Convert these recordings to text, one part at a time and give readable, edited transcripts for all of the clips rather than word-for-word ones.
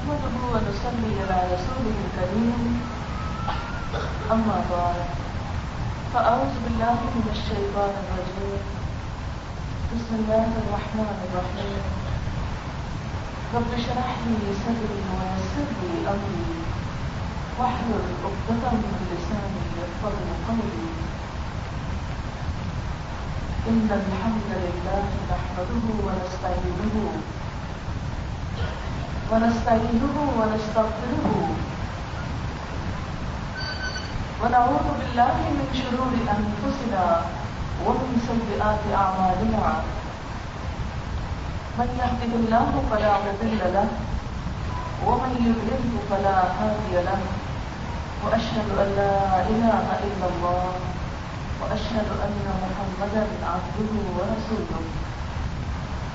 نحمده ونصلي على رسوله الكريم أما بعد فأعوذ بالله من الشيطان الرجيم بسم الله الرحمن الرحيم رب اشرح لي صدري ويسر لي أمري واحلل عقدة من لساني يفقهوا قولي إن الحمد لله نحمده ونستعينه ونستغفره ونعوذ بالله من شرور أنفسنا ومن سيئات أعمالنا من يهده الله فلا مضل له ومن يضلل فلا هادي له وأشهد أن لا إله إلا الله وأشهد أن محمدا عبده ورسوله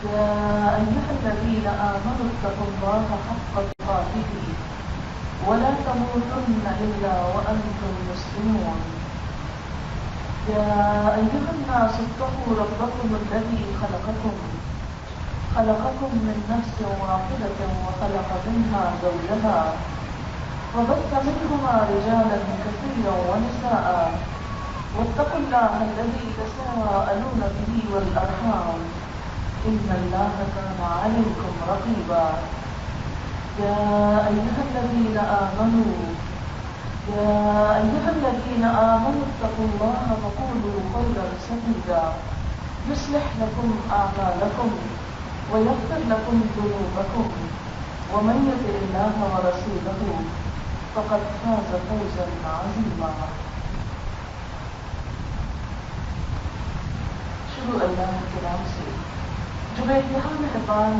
يا أيها الذين آمنوا اتقوا الله حق تقاته ولا تموتن إلا وأنتم مسلمون يا أيها الناس اتقوا ربكم الذي خلقكم من نفس واحدة وخلق منها زوجها وبث منهما رجالا كثيرا ونساء واتقوا الله الذي تساءلون به والأرحام إن الله كان عليكم رقيبا يا أيها الذين آمنوا اتقوا الله وقولوا قولا سديدا يصلح لكم أعمالكم ويغفر لكم ذنوبكم ومن يطع الله ورسوله فقد فاز فوزا عظيما. شروع اللہ کے نام سے جو بے انتہا مہربان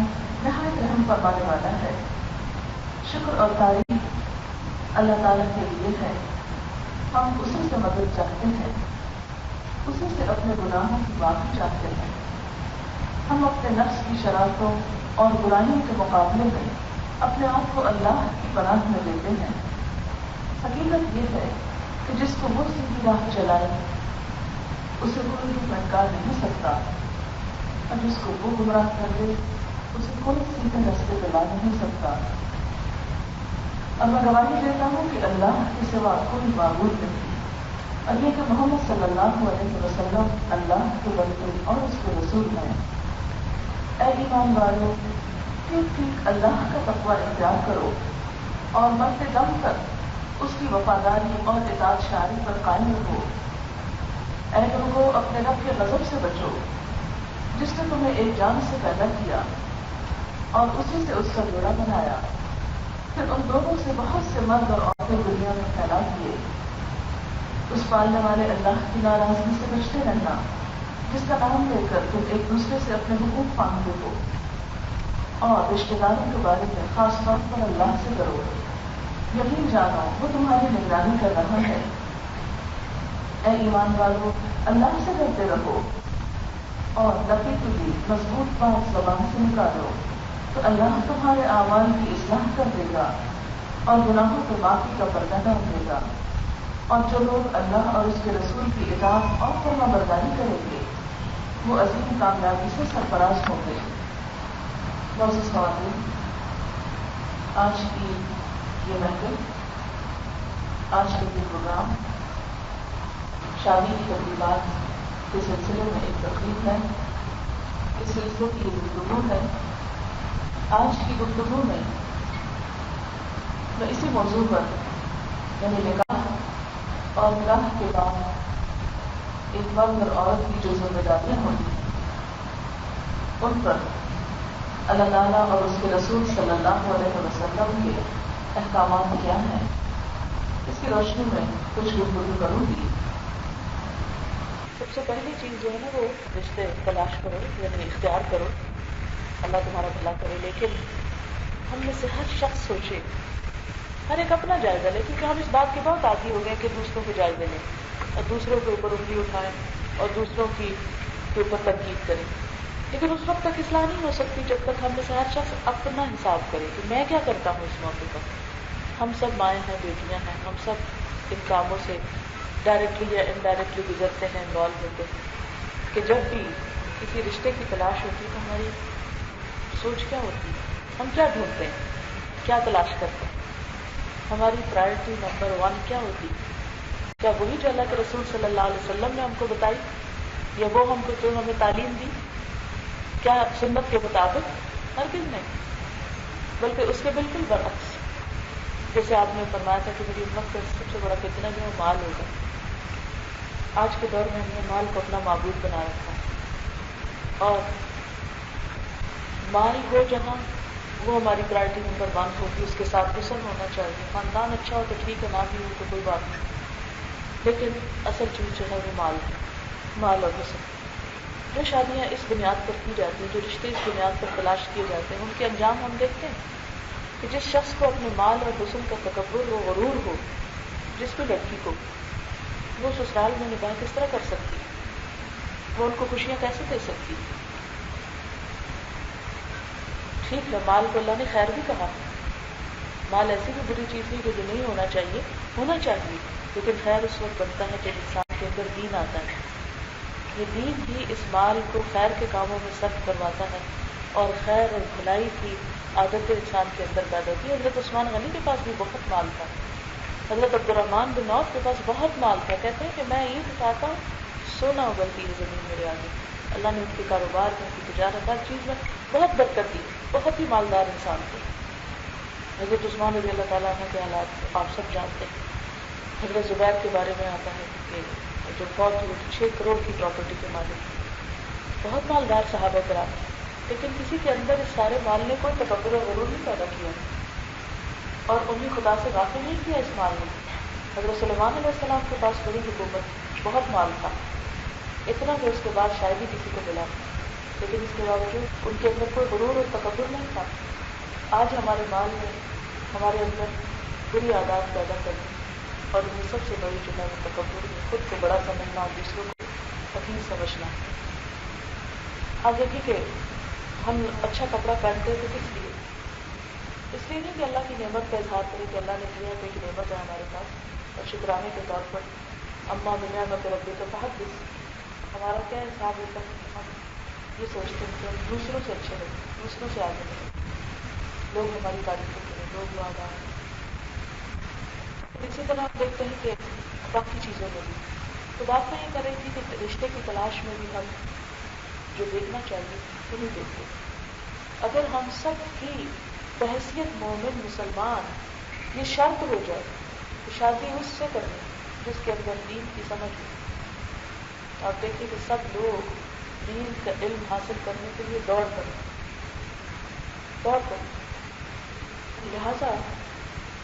نہایت رحم فرمانے والا ہے. شکر اور تعریف اللہ تعالیٰ کے لیے ہے. ہم اسی سے مدد چاہتے ہیں, اسی سے اپنے گناہوں کی معافی چاہتے ہیں. ہم اپنے نفس کی شرارتوں اور برائیوں کے مقابلے میں اپنے آپ کو اللہ کی پناہ میں دیتے ہیں. حقیقت یہ ہے کہ جس کو وہ سیدھی راہ چلائے اسے کوئی بھی پھٹکار نہیں سکتا, اور جس کو وہ گمراہ کر دے اسے کوئی سیدھے راستے پہ لا نہیں سکتا. اور میں گواہی دیتا ہوں کہ اللہ کے سوا کوئی معبود نہیں, اور یہ کہ محمد صلی اللہ علیہ وسلم اللہ کے بندے اور اس کے رسول ہیں. اے ایمان والو, ٹھیک اللہ کا تقوی اختیار کرو اور مرتے دم تک اس کی وفاداری اور اطاعت شاری پر قائم رہو. اے لوگوں, اپنے رب کے غضب سے بچو جس نے تمہیں ایک جان سے پیدا کیا اور اسی سے اس کا جوڑا بنایا, پھر ان دونوں سے بہت سے مرد اور عورتیں دنیا میں پھیلا دیے. اس پالنے والے اللہ کی ناراضگی سے بچتے رہنا جس کا نام لے کر تم ایک دوسرے سے اپنے حقوق مانگتے ہو, اور رشتے داروں کے بارے میں خاص طور پر اللہ سے کرو. یقین جانو وہ تمہاری نگرانی کر رہا ہے. اے ایمان والو, اللہ سے ڈرتے رہو اور لفی بھی مضبوط بات زبان سے نکالو تو اللہ تمہارے اعمال کی اصلاح کر دے گا اور گناہوں کو معافی کا پردہ ڈال دے گا. اور جو لوگ اللہ اور اس کے رسول کی اطاعت اور فرما برداری کریں گے وہ عظیم کامیابی سے سرفراز ہوں گے. معزز خواتین, آج کی یہ محفل, آج کا یہ پروگرام شادی کی تقریبات کے سلسلے میں ایک تقریب ہے. اس سلسلے کی یہ گفتگو ہے. آج کی گفتگو میں اسی موضوع پر یعنی نکاح اور نکاح کے بعد ایک مرد اور عورت کی جو ذمہ داریاں ہوتی ہیں ان پر اللہ تعالیٰ اور اس کے رسول صلی اللہ علیہ وسلم کے احکامات کیا ہیں, اس کی روشنی میں کچھ گفتگو کروں گی. سب سے پہلی چیز جو ہے نا وہ رشتے تلاش کرو, یعنی اختیار کرو. اللہ تمہارا بھلا کرے. لیکن ہم میں سے ہر شخص سوچے, ہر ایک اپنا جائزہ لے, کیونکہ ہم اس بات کے بہت عادی ہو گئے کہ دوسروں کے جائزے لیں اور دوسروں کے اوپر انگلی اٹھائیں اور دوسروں کے اوپر تنقید کریں. لیکن اس وقت تک اصلاح نہیں ہو سکتی جب تک ہم میں سے ہر شخص اپنا حساب کرے کہ میں کیا کرتا ہوں اس موقع پر. ہم سب مائیں ہیں, بیٹیاں ہیں, ہم سب ان کاموں سے ڈائریکٹلی یا انڈائریکٹلی گزرتے ہیں, انوالو ہوتے ہیں. کہ جب بھی کسی رشتے کی تلاش ہوتی ہے تو ہماری سوچ کیا ہوتی ہے, ہم کیا ڈھونڈتے ہیں. کیا تلاش کرتے ہیں؟ ہماری پرائرٹی نمبر 1 کیا ہوتی؟ کیا وہی جو اللہ کے رسول صلی اللہ علیہ وسلم نے ہم کو بتائی، یا وہ ہم کو جو ہمیں تعلیم دی، کیا سنت کے مطابق؟ ہرگز نہیں، بلکہ اس کے بالکل برعکس. جیسے آپ نے فرمایا تھا کہ میری امت کا سب سے بڑا فتنہ جو ہے مال ہوگا. آج کے دور میں ہم نے مال کو اپنا معبود بنا رکھا ہے، اور مال ہو جہاں وہ ہماری پرائرٹی نمبر 1 ہوگی. اس کے ساتھ حسن ہونا چاہیے، خاندان اچھا ہو تو ٹھیک ہے، نہ بھی ہو تو کوئی بات نہیں، لیکن اصل چیز جو ہے وہ مال ہے، مال اور حسن. جو شادیاں اس بنیاد پر کی جاتی ہیں، جو رشتے اس بنیاد پر تلاش کیے جاتے ہیں، ان کے انجام ہم دیکھتے ہیں کہ جس شخص کو اپنے مال اور حسن کا تکبر ہو، غرور ہو، جس بھی لڑکی کو، وہ سسرال میں نکاح کس طرح کر سکتی ہے؟ وہ ان کو خوشیاں کیسے دے سکتی ہے؟ ٹھیک ہے، مال کو اللہ نے خیر بھی کہا، مال ایسی بھی بری چیز نہیں کہ جو نہیں ہونا چاہیے، ہونا چاہیے، لیکن خیر اس وقت بنتا ہے جب انسان کے اندر دین آتا ہے. یہ دین ہی اس مال کو خیر کے کاموں میں صرف کرواتا ہے، اور خیر اور بھلائی کی عادت انسان کے اندر پیدا ہوتی ہے. حضرت عثمان غنی کے پاس بھی بہت مال تھا، حضرت عبد الرحمن بن عوف کے پاس بہت مال تھا. کہتے ہیں کہ میں اینٹ اٹھاتا ہوں، سونا اگلتی ہے زمین میرے آگے. اللہ نے ان کے کاروبار میں، ان کی تجارت، ہر چیز میں بہت برکت دی، بہت ہی مالدار انسان تھے. حضرت عثمان رضی اللہ تعالیٰ عنہ کے حالات آپ سب جانتے ہیں. حضرت زبیر کے بارے میں آتا ہے کہ جو فوت ہوئے 6 کروڑ کی پراپرٹی کے مالک، بہت مالدار صحابہ کرام، لیکن کسی کے اندر اس سارے مال نے کوئی تکبر اور غرور نہیں پیدا کیا، اور انہیں خدا سے غافل نہیں کیا اس مال نے. حضرت سلیمان علیہ السلام کے پاس بڑی حکومت، بہت مال تھا، اتنا کہ اس کے بعد شاید ہی کسی کو ملا، لیکن اس کے باوجود ان کے اندر کوئی غرور اور تکبر نہیں تھا. آج ہمارے مال میں ہمارے اندر بری عادات پیدا کرنا، اور ان میں سب سے بڑی جو ہے وہ تکبر میں، خود کو بڑا سمجھنا اور دوسروں کو حقیر سمجھنا. آپ دیکھیے کہ ہم اچھا کپڑا پہنتے ہیں تو کس لیے؟ اس لیے نہیں کہ اللہ کی نعمت کا اظہار کرے کہ اللہ نے دیا تو ایک نعمت ہے ہمارے پاس، اور شکرانے کے طور پر اما بنعمت ربک فحدث. ہمارا کیا حساب ہوتا ہے کہ ہم یہ سوچتے ہیں کہ ہم دوسروں سے اچھے رہیں، دوسروں سے آگے بڑھیں، لوگ ہماری تعریفیں کریں، لوگ یاد آئیں. اسی طرح ہم دیکھتے ہیں کہ باقی چیزوں میں بھی. تو بات میں یہ کر رہی تھی کہ رشتے کی تلاش میں بھی ہم جو دیکھنا چاہیے وہ نہیں دیکھتے. اگر ہم سب کی بحیثیت مومن مسلمان یہ شرط ہو جائے کہ شادی اس سے کریں جس کے اندر دین کی سمجھ ہو، آپ دیکھیں کہ سب لوگ دین کا علم حاصل کرنے کے لیے دوڑ کریں. لہذا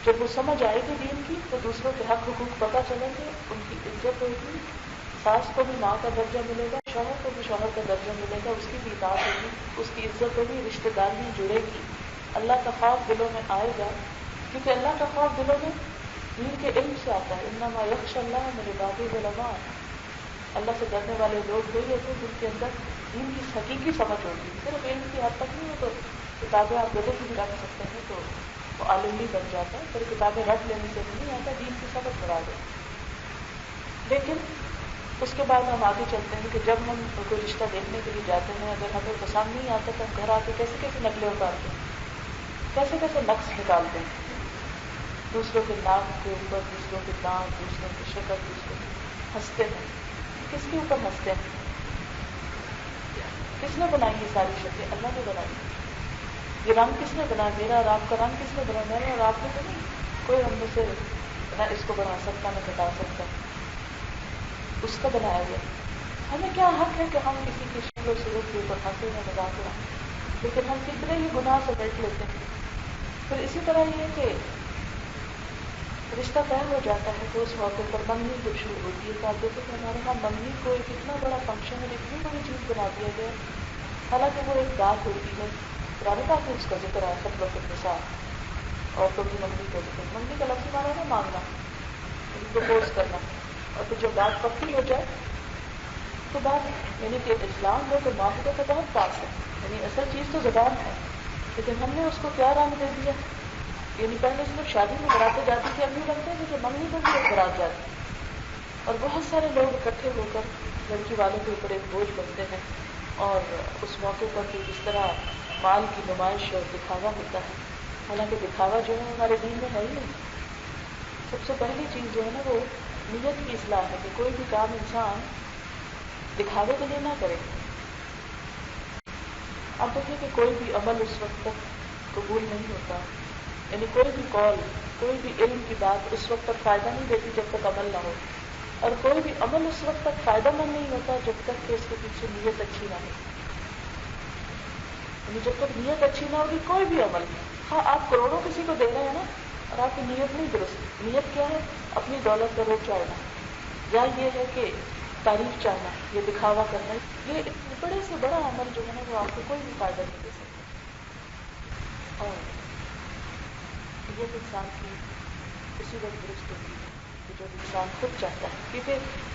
جب وہ سمجھ آئے گی دین کی تو دوسروں کے حق حقوق پتہ چلیں گے، ان کی عزت ہوگی، ساس کو بھی ماں کا درجہ ملے گا، شوہر کو بھی شوہر کا درجہ ملے گا، اس کی بھی اطاعت ہوگی، اس کی عزت ہوگی، رشتے داریاں جڑے گی، اللہ کا خوف دلوں میں آئے گا. کیونکہ اللہ کا خوف دلوں میں دین کے علم سے آتا ہے. انما یخشی اللہ من عبادہ العلماء. اللہ سے ڈرنے والے لوگ وہی ہوتے ہیں جن کے اندر دین کی حقیقی سمجھ ہوگی. صرف علم کی حد تک نہیں ہو تو کتابیں آپ گدے کی بھی رکھ سکتے ہیں تو وہ عالم نہیں بن جاتا ہے، پھر کتابیں رکھ لینے سے نہیں آتا، دین کی سمجھ بڑھا دے. لیکن اس کے بعد ہم آگے چلتے ہیں کہ جب ہم کوئی رشتہ دیکھنے کے لیے جاتے ہیں، اگر ہمیں پسند نہیں آتا تو ہم گھر آ کے کیسے کیسے نقلیں اتارتے ہیں، کیسے کیسے نقص نکالتے ہیں، دوسروں کے نام کے اوپر، دوسروں کے دانت، دوسروں کی شکل، دوسروں کی ہنستے ہیں. کس کے اوپر ہنستے ہیں؟ کس نے بنائی یہ ساری شکلیں؟ اللہ نے بنائی. یہ رنگ کس نے بنایا؟ میرا اور آپ کا رنگ کس نے بنایا؟ میں نے اور آپ نے تو نہیں. کوئی ہم میں سے نہ اس کو بنا سکتا نہ بتا سکتا، اس کا بنایا گیا. ہمیں کیا حق ہے کہ ہم کسی کی شکل و صورت کے اوپر ہنسے یا مذاق اڑائیں؟ لیکن ہم کتنے ہی گناہ سے بیٹھ لیتے ہیں. پھر اسی طرح یہ کہ رشتہ طے ہو جاتا ہے تو اس موقع پر منگنی جب شروع ہوتی ہے تو آپ دیکھیں کہ ہمارے یہاں منگنی کو ایک اتنا بڑا فنکشن اور اتنی بڑی چیز بنا دیا گیا، حالانکہ وہ ایک بات ہوتی ہے. پرانے بات میں اس کا ذکر ہے خطبۃ النساء، عورتوں کی منگنی کا ذکر. منگنی کا لفظ مانا ہے مانگنا، پرپوز کرنا. اور پھر جب بات پکی ہو جائے تو بات، یعنی کہ اسلام میں تو معاہدے کا بہت پاس ہے، یعنی اصل چیز تو زبان ہے، لیکن ہم نے اس کو کیا رنگ دے دیا. یعنی پہلے صرف شادی میں براتے جاتی تھی، اب نہیں بنتے ہیں کہ منگنی میں بھی ایک برات جاتی، اور بہت سارے لوگ اکٹھے ہو کر لڑکی والوں کے اوپر ایک بوجھ بنتے ہیں. اور اس موقع پر جس طرح مال کی نمائش اور دکھاوا ہوتا ہے حالانکہ دکھاوا جو ہے ہمارے دین میں ہے ہی نہیں. سب سے پہلی چیز جو ہے نا وہ نیت کی اصلاح ہے کہ کوئی بھی کام انسان دکھاوے کے لیے نہ کرے. اب دیکھیں کہ کوئی بھی عمل اس وقت تک قبول نہیں ہوتا، یعنی کوئی بھی قول، کوئی بھی علم کی بات اس وقت تک فائدہ نہیں دیتی جب تک عمل نہ ہو، اور کوئی بھی عمل اس وقت تک فائدہ مند نہیں ہوتا جب تک کہ اس کے پیچھے نیت اچھی نہ ہو. یعنی جب تک نیت اچھی نہ ہوگی کوئی بھی عمل، ہاں آپ کروڑوں کسی کو دے رہے ہیں نا اور آپ کی نیت نہیں درست، نیت کیا ہے؟ اپنی دولت کا روپ چاہنا، یا یہ ہے کہ تعریف چاہنا، یہ دکھاوا کرنا، یہ بڑے سے بڑا عمل جو ہے نا وہ آپ کو کوئی بھی فائدہ نہیں دے سکتا. اور نیت انسان کی اسی وقت درست ہوتی ہے کہ جب انسان خود چاہتا ہے. کیونکہ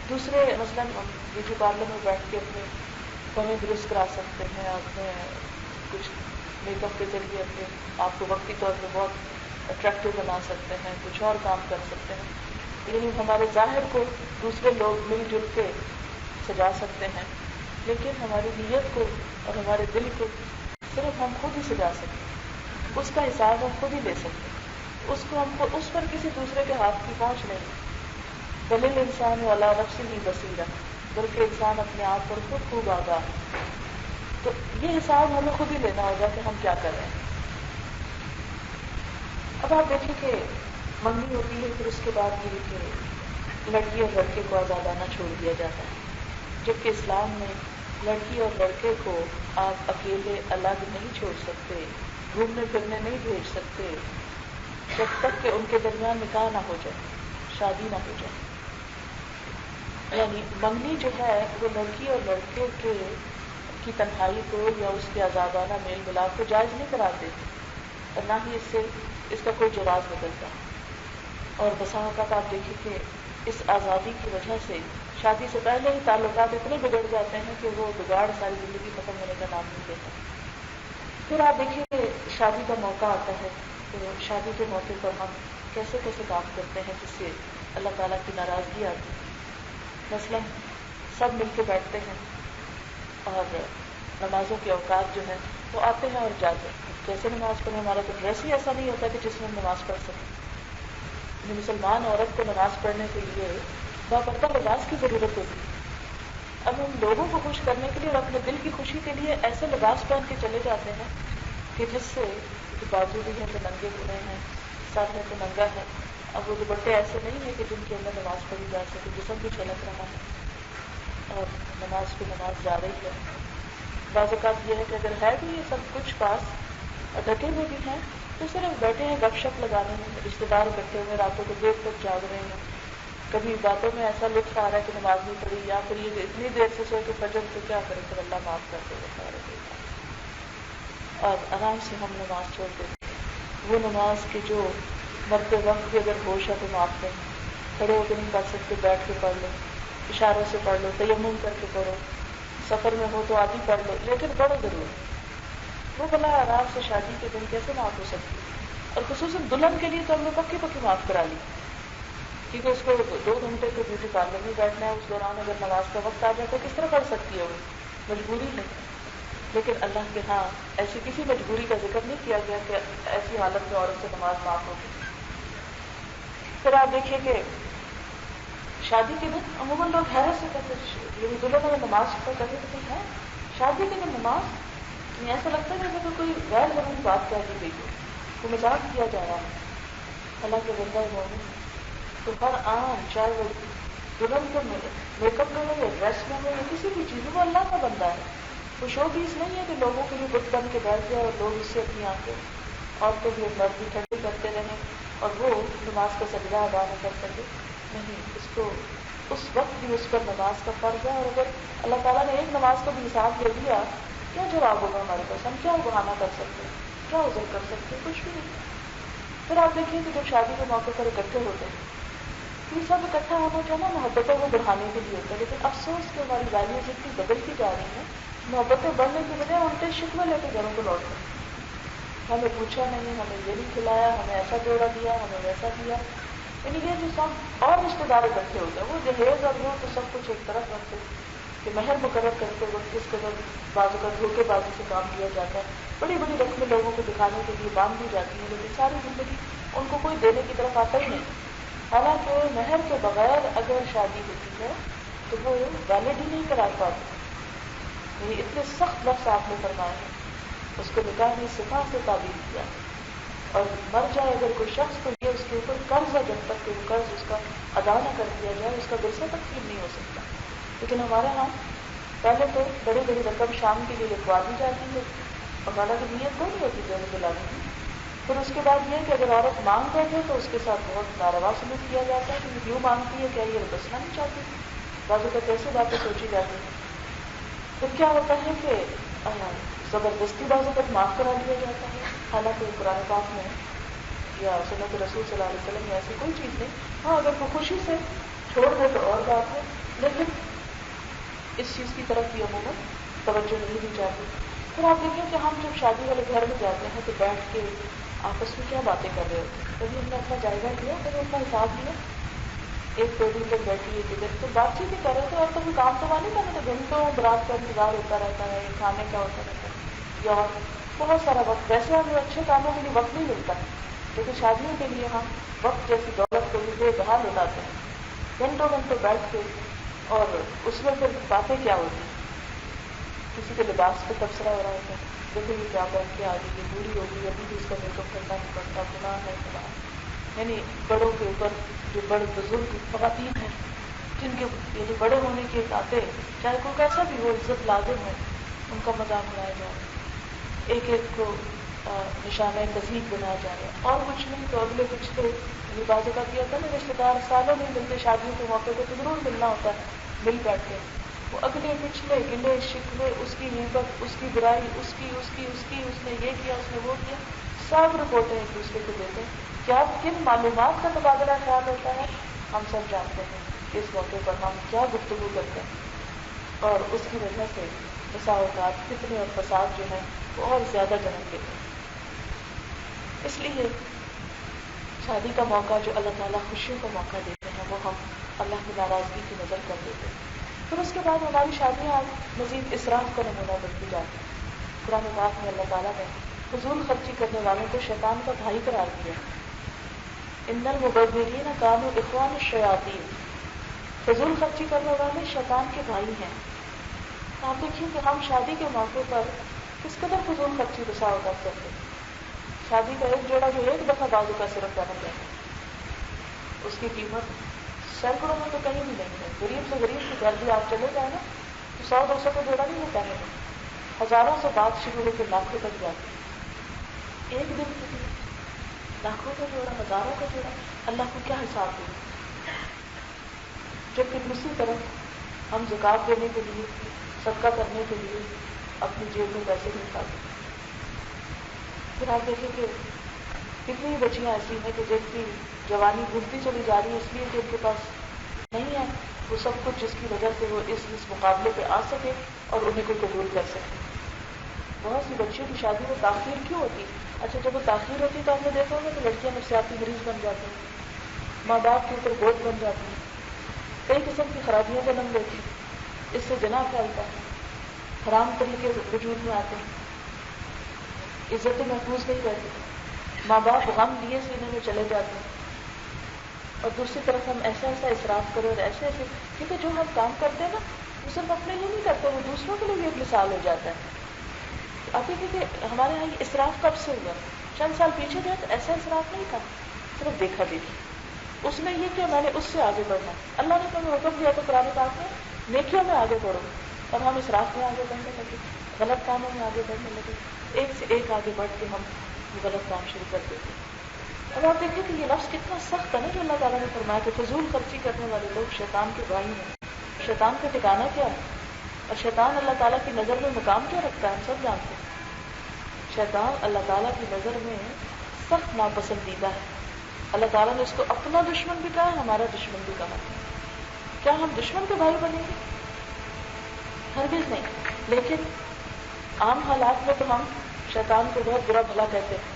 دوسرے مثلاً بیوٹی پارلر میں بیٹھ کے اپنے کمیں درست کرا سکتے ہیں، اپنے کچھ میک اپ کے ذریعے اپنے آپ کو وقتی طور پہ بہت اٹریکٹیو بنا سکتے ہیں، کچھ اور کام کر سکتے ہیں، یعنی ہمارے ظاہر کو دوسرے لوگ مل جل کے سجا سکتے ہیں، لیکن ہماری نیت کو اور ہمارے دل کو صرف ہم خود ہی سجا سکتے ہیں. اس کا حساب ہم خود ہی لے سکتے ہیں، اس پر کسی دوسرے کے ہاتھ کی پہنچ نہیں. بل الانسان علی نفسہ بصیرہ، بلکہ انسان اپنے آپ پر خود خوب آگاہ. تو یہ حساب ہمیں خود ہی لینا ہوگا کہ ہم کیا کر رہے ہیں. اب آپ دیکھیں کہ منگنی ہوتی ہے، پھر اس کے بعد یہ کہ لڑکی اور لڑکے کو آزادانہ چھوڑ دیا جاتا ہے، جبکہ اسلام میں لڑکی اور لڑکے کو آپ اکیلے الگ نہیں چھوڑ سکتے، گھومنے پھرنے نہیں بھیج سکتے جب تک کہ ان کے درمیان نکاح نہ ہو جائے، شادی نہ ہو جائے. یعنی منگنی جو ہے وہ لڑکی اور لڑکے کی تنہائی کو یا اس کے آزادانہ میل ملاپ کو جائز نہیں قرار دیتی، اور نہ ہی اس سے اس کا کوئی جواز بدلتا. اور بسا اوقات آپ دیکھیں کہ اس آزادی کی وجہ سے شادی سے پہلے ہی تعلقات اتنے بگڑ جاتے ہیں کہ وہ بگاڑ ساری زندگی ختم ہونے کا نام نہیں لیتا. پھر آپ دیکھیے کہ شادی کا موقع آتا ہے، تو شادی کے موقع پر ہم کیسے کیسے کام کرتے ہیں جس سے اللہ تعالیٰ کی ناراضگی آتی ہے. مثلاً سب مل کے بیٹھتے ہیں اور نمازوں کے اوقات جو ہیں وہ آتے ہیں اور جاتے ہیں. جیسے نماز پڑھیں، ہمارا تو ڈریس ہی ایسا نہیں ہوتا کہ جس میں ہم نماز پڑھ سکیں. مسلمان عورت کو نماز پڑھنے کے لیے باپردہ لباس کی ضرورت ہوتی ہے. اب ہم لوگوں کو خوش کرنے کے لیے اور اپنے دل کی خوشی کے لیے ایسے لباس پہن کے چلے جاتے ہیں کہ جس سے بازو بھی ہیں تو ننگے ہوئے ہیں، سر ہے تو ننگا ہے. اب وہ دوپٹے ایسے نہیں ہیں کہ جن کے اندر نماز پڑھی جا سکے، جسم بھی چھلک رہا ہے اور نماز پہ نماز جا رہی ہے. بعض اوقات یہ ہے کہ اگر ہے بھی یہ سب کچھ پاس اور ڈھکے ہوئے بھی ہیں تو صرف بیٹھے ہیں گپ شپ لگانے میں، رشتے دار اکٹھے ہوئے راتوں کو دیر تک جاگ رہے ہیں. کبھی باتوں میں ایسا لطف آ رہا ہے کہ نماز نہیں پڑھی، یا پھر یہ اتنی دیر سے سوئے کہ فجر سے کیا کرے تو اللہ معاف کر دے گا، اور آرام سے ہم نماز چھوڑ دیتے. وہ نماز کے جو مرتے وقت بھی اگر ہوش ہے تو معاف کریں، کھڑے ہو کے نہیں پڑھ سکتے بیٹھ کے پڑھ لو، اشاروں سے پڑھ لو، تیمم کر کے پڑھو، سفر میں ہو تو آدھی پڑھ لو، لیکن پڑھو ضرور. وہ بلا آرام سے شادی کے دن کیسے معاف ہو سکتی ہے؟ اور خصوصاً دلہن کے لیے تو ہم نے پکی معاف کرا لی، کیونکہ اس کو 2 گھنٹے کے بیوٹی پارلر میں بیٹھنا ہے. اس دوران اگر نماز کا وقت آ جائے تو کس طرح پڑھ سکتی ہے؟ وہ مجبوری ہے. لیکن اللہ کے ہاں ایسی کسی مجبوری کا ذکر نہیں کیا گیا کہ ایسی حالت میں عورت سے نماز معاف ہوگی. پھر آپ دیکھیے کہ شادی کے دن عموماً لوگ حیرت سے کہتے ہیں دلہن میں نماز کا کبھی تو ہے شادی کے دن نماز، ایسا لگتا ہے کہ کوئی غیر ضروری بات کہہ دی گئی ہو، تو مذاق کیا جا رہا ہے. اللہ کے بندہ مومن تو ہر عام چاہے وہ دلہن کو میک اپ میں ہو یا ڈریس میں ہو یا کسی بھی چیز میں، وہ اللہ کا بندہ ہے. وہ شو پیس نہیں ہے کہ لوگوں کے لیے بت بن کے بیٹھ جائے اور لوگ اس سے اپنی آنکھیں اور تو بھی مرد بھی ٹھنڈی کرتے رہیں اور وہ نماز کا سجدہ ادا نہ کر سکے. نہیں، اس کو اس وقت بھی اس پر نماز کا فرض ہے. اور اگر اللہ تعالیٰ نے ایک نماز کا بھی حساب دے دیا، کیا جواب ہوگا ہمارے پاس؟ ہم کیا بہانہ کر سکتے ہیں، کیا عذر کر سکتے ہیں؟ کچھ بھی نہیں. پھر آپ دیکھیے کہ جب شادی کے موقع پر اکٹھے ہوتے ہیں، یہ سب اکٹھا ہونا جو ہے نا محبتوں کو بڑھانے کے لیے ہوتا ہے. لیکن افسوس کہ ہماری ویلیوز اتنی بدلتی جا رہی ہیں، محبتیں بڑھنے کی بجائے الٹے شکوے لے کے گھروں کو لوٹ رہے ہیں. ہمیں پوچھا نہیں، ہمیں یہ نہیں کھلایا، ہمیں ایسا جوڑا دیا، ہمیں ویسا دیا. یعنی یہ جو سب اور رشتے دار اکٹھے ہوتے ہیں، وہ جہیز اور وہ تو سب کچھ ایک طرف رکھتے کہ مہر مقرر کرتے وقت اس قدر بعض کا دھوکے بازی سے کام کیا جاتا ہے بڑی بڑی رقمیں لوگوں کو دکھانے کے لیے باندھ دی جاتی ہیں، لیکن ساری زندگی ان کو کوئی دینے کی طرف آتا ہی نہیں. حالانکہ مہر کے بغیر اگر شادی ہوتی ہے تو وہ ویلڈ ہی نہیں قرار پاتی. یعنی اتنے سخت لفظ آپ نے فرمائے ہیں. اس کو نکاح میں صفا سے تعبیر کیا، اور مر جائے اگر کوئی شخص تو یہ اس کے اوپر قرض ہے، جب تک کہ وہ قرض اس کا ادا نہ کر دیا جائے اس کا ورثہ تقسیم نہیں ہو سکتا. لیکن ہمارے ہاں پہلے تو بڑی بڑی رقم شام کے لیے لکھوا دی جاتی ہے اور حالانکہ نیت تو نہیں ہوتی دینے دلانے کی. پھر اس کے بعد یہ کہ اگر عورت مانگ بیٹھے تو اس کے ساتھ بہت ناروا سلوک کیا جاتا ہے کہ یہ کیوں مانگتی ہے، کیا یہ بسنا نہیں چاہتی. بازو کا کیسے باتیں سوچی جاتی ہیں. پھر کیا ہوتا ہے کہ زبردستی بازو تک معاف کرا دیا جاتا ہے، حالانکہ قرآن پاک میں یا سنت رسول صلی اللہ علیہ وسلم میں ایسی کوئی چیز نہیں. ہاں اگر کوئی خوشی سے چھوڑ دے تو اور بات ہے، لیکن اس چیز کی طرف بھی عموماً توجہ نہیں دی جاتی. پھر آپ دیکھیں کہ ہم جب شادی والے گھر میں جاتے ہیں تو بیٹھ کے آپس میں کیا باتیں کر رہے ہوتے ہیں. کبھی ہم نے اپنا جائزہ لیا، کبھی اپنا حساب لیا. ایک ٹیبل پر بیٹھی ایک ادھر تو بات چیت ہی کر رہے تھے، اور تو کوئی کام تو نہیں کرنا تو گھنٹوں برات کا انتظار ہوتا رہتا ہے، کھانے کا ہوتا رہتا ہے یا بہت سارا وقت. ویسے ہمیں اچھے کاموں کے لیے وقت نہیں ملتا ہے، لیکن شادیوں کے لیے ہم وقت جیسی دولت کو بھی بے بہا لوٹاتے ہیں گھنٹوں گھنٹوں بیٹھ کے. اور اس میں پھر باتیں کیا ہوتی ہیں، کسی کے لباس پہ تبصرہ ہو رہا ہوتا ہے، دیکھو یہ کیا پہن کے آ گئی، یہ بوڑھی ہو گئی ابھی بھی اس کا میک اپ کرنا نہیں پڑتا، گناہ ہے گناہ. یعنی بڑوں کے اوپر جو بڑے بزرگ خواتین ہیں جن کے یعنی بڑے ہونے کے ناطے چاہے کوئی کیسا بھی ہو عزت لازم ہے، ان کا مذاق اڑایا جائے، ایک ایک کو نشانہ تذہیب بنایا جائے. اور کچھ نہیں تو اگلے پچھلے بازو کا کیا تھا نا، رشتے دار سالوں نہیں ملتے، شادیوں کے موقع پہ تو ضرور ملنا ہوتا ہے، مل بیٹھ کے وہ اگلے پچھلے گلے شکوے، اس کی غیبت، اس کی برائی، اس نے یہ کیا، اس نے وہ کیا، سب رپورٹیں ایک دوسرے کو دیتے ہیں. کیا کن معلومات کا تبادلہ خیال ہوتا ہے ہم سب جانتے ہیں. اس موقع پر ہم کیا گفتگو کرتے ہیں، اور اس کی وجہ سے مساوات فتنے اور فساد جو ہے وہ اور زیادہ جنم لیتے ہیں. اس لیے شادی کا موقع جو اللہ تعالیٰ خوشیوں کا موقع دیتے ہیں وہ ہم اللہ کی ناراضگی کی نظر کر دیتے ہیں. پھر اس کے بعد ہماری شادیاں مزید اسراف کا نمونہ بنتی جاتی ہیں. قرآن پاک میں اللہ تعالیٰ نے فضول خرچی کرنے والوں کو شیطان کا بھائی قرار دیا. ان المبذرین کانوا اخوان الشیاطین، فضول خرچی کرنے والے شیطان کے بھائی ہیں. آپ دیکھیے کہ ہم شادی کے موقع پر کس قدر فضول خرچی بسا اوقات کرتے ہیں. شادی کا ایک جوڑا جو ایک دفعہ بازو کا صرف پہن جائے اس کی قیمت سینکڑوں میں تو کہیں بھی نہیں ہے. غریب سے غریب کے گھر بھی آپ چلے جائیں نا تو 100-200 کا جوڑا نہیں ہوتا ہے، ہزاروں سے بات شروع ہو کے لاکھوں تک جاتی ہے. ایک دن کے لیے لاکھوں کا جوڑا، ہزاروں کا جوڑا، اللہ کو کیا حساب دے. جبکہ دوسری طرف ہم زکات دینے کے لیے، صدقہ کرنے کے لیے اپنی جیب میں پیسے نہیں پاتے. پھر آپ دیکھیں کہ کتنی بچیاں ایسی ہیں کہ جن کی جوانی گھٹتی چلی جا رہی ہے اس لیے کہ ان کے پاس نہیں ہے وہ سب کچھ جس کی وجہ سے وہ اس مقابلے پہ آ سکے اور انہیں کو قبول کر سکے. بہت سی بچیوں کی شادی میں تاخیر کیوں ہوتی؟ اچھا جب وہ تاخیر ہوتی تو آپ نے دیکھا ہوگا کہ لڑکیاں نفسیاتی مریض بن جاتی ہیں، ماں باپ کے اوپر بوجھ بن جاتی ہیں، کئی قسم کی خرابیاں جنم لیتی ہیں. اس سے زنا پھیلتا ہے، حرام طریقے وجود میں آتے ہیں، عزتیں محفوظ نہیں رہتی، ماں باپ غم لیے سینے میں چلے جاتے ہیں. اور دوسری طرف ہم ایسا اسراف کریں اور ایسے کیونکہ جو ہم کام کرتے ہیں نا وہ صرف اپنے لیے نہیں کرتے، وہ دوسروں کے لیے بھی ایک مثال ہو جاتا ہے. آپ دیکھیں کہ ہمارے یہاں یہ اسراف کب سے ہوا؟ چند سال پیچھے گئے تو ایسا اسراف نہیں تھا، صرف دیکھا دیکھی. اس میں یہ کہ میں نے اس سے آگے بڑھنا، اللہ نے تمہیں حکم دیا تو قرآن پاک میں نیکیوں میں آگے بڑھو، اور ہم اسراف میں آگے بڑھنے لگے، غلط کاموں میں آگے بڑھنے لگے، ایک سے ایک آگے بڑھ کے ہم غلط کام شروع کر دیتے. اب آپ دیکھیں کہ یہ لفظ کتنا سخت ہے نا جو اللہ تعالیٰ نے فرمایا کہ فضول خرچی کرنے والے لوگ شیطان کے بھائی ہیں. شیطان کا ٹھکانہ کیا ہے اور شیطان اللہ تعالیٰ کی نظر میں مقام کیا رکھتا ہے ہم سب جانتے ہیں. شیطان اللہ تعالیٰ کی نظر میں سخت ناپسندیدہ ہے. اللہ تعالیٰ نے اس کو اپنا دشمن بھی کہا ہے، ہمارا دشمن بھی کہا. کیا ہم دشمن کے بھائی بنیں گے؟ ہرگز نہیں. لیکن عام حالات میں تو ہم شیطان کو بہت برا بھلا کہتے ہیں،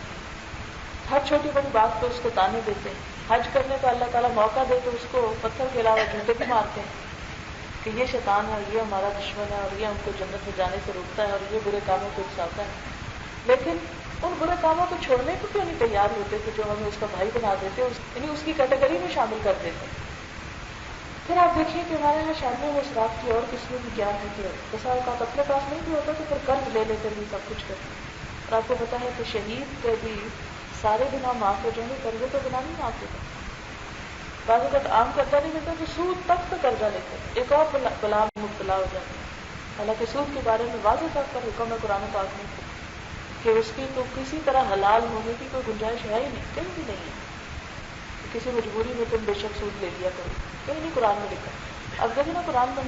ہر چھوٹی بڑی بات پہ اس کو تانے دیتے ہیں. حج کرنے کا اللہ تعالیٰ موقع دے تو اس کو پتھر کے علاوہ جوتے بھی مارتے ہیں کہ یہ شیطان ہے، یہ ہمارا دشمن ہے اور یہ ہم کو جنت میں جانے سے روکتا ہے اور یہ برے کاموں کو اکساتا ہے. لیکن ان برے کاموں کو چھوڑنے کو کیوں نہیں تیار ہوتے کہ جو ہمیں اس کا بھائی بنا دیتے، یعنی اس کی کیٹیگری میں شامل کر دیتے. پھر آپ دیکھیے کہ ہمارے یہاں شادیوں میں اسراف کی اور قسمیں بھی کیا ہے کہ بسا اوقات اپنے پاس نہیں بھی ہوتا تو پھر قرض لے لے کر بھی سب کچھ کرتے ہیں. اور آپ کو پتا ہے کہ شہید کے بھی سارے گناہ معاف ہو جائیں گے، قرضے تو گناہ نہیں معاف ہوتا. بعض اوقات عام قرضہ نہیں ملتا تو سود تک تو قرضہ لیتے ہیں، ایک اور بلا میں مبتلا ہو جاتے ہیں. حالانکہ سود کے بارے میں واضح طور پر حکم ہے قرآن پاک میں کہ اس کی تو کسی طرح حلال ہونے کی کوئی گنجائش ہے ہی نہیں، کہیں بھی نہیں ہے. کسی مجبوری میں تم بے شک سود لے لیا کرو، کہیں نہیں قرآن میں لکھا. اب دیکھیں نا قرآن میں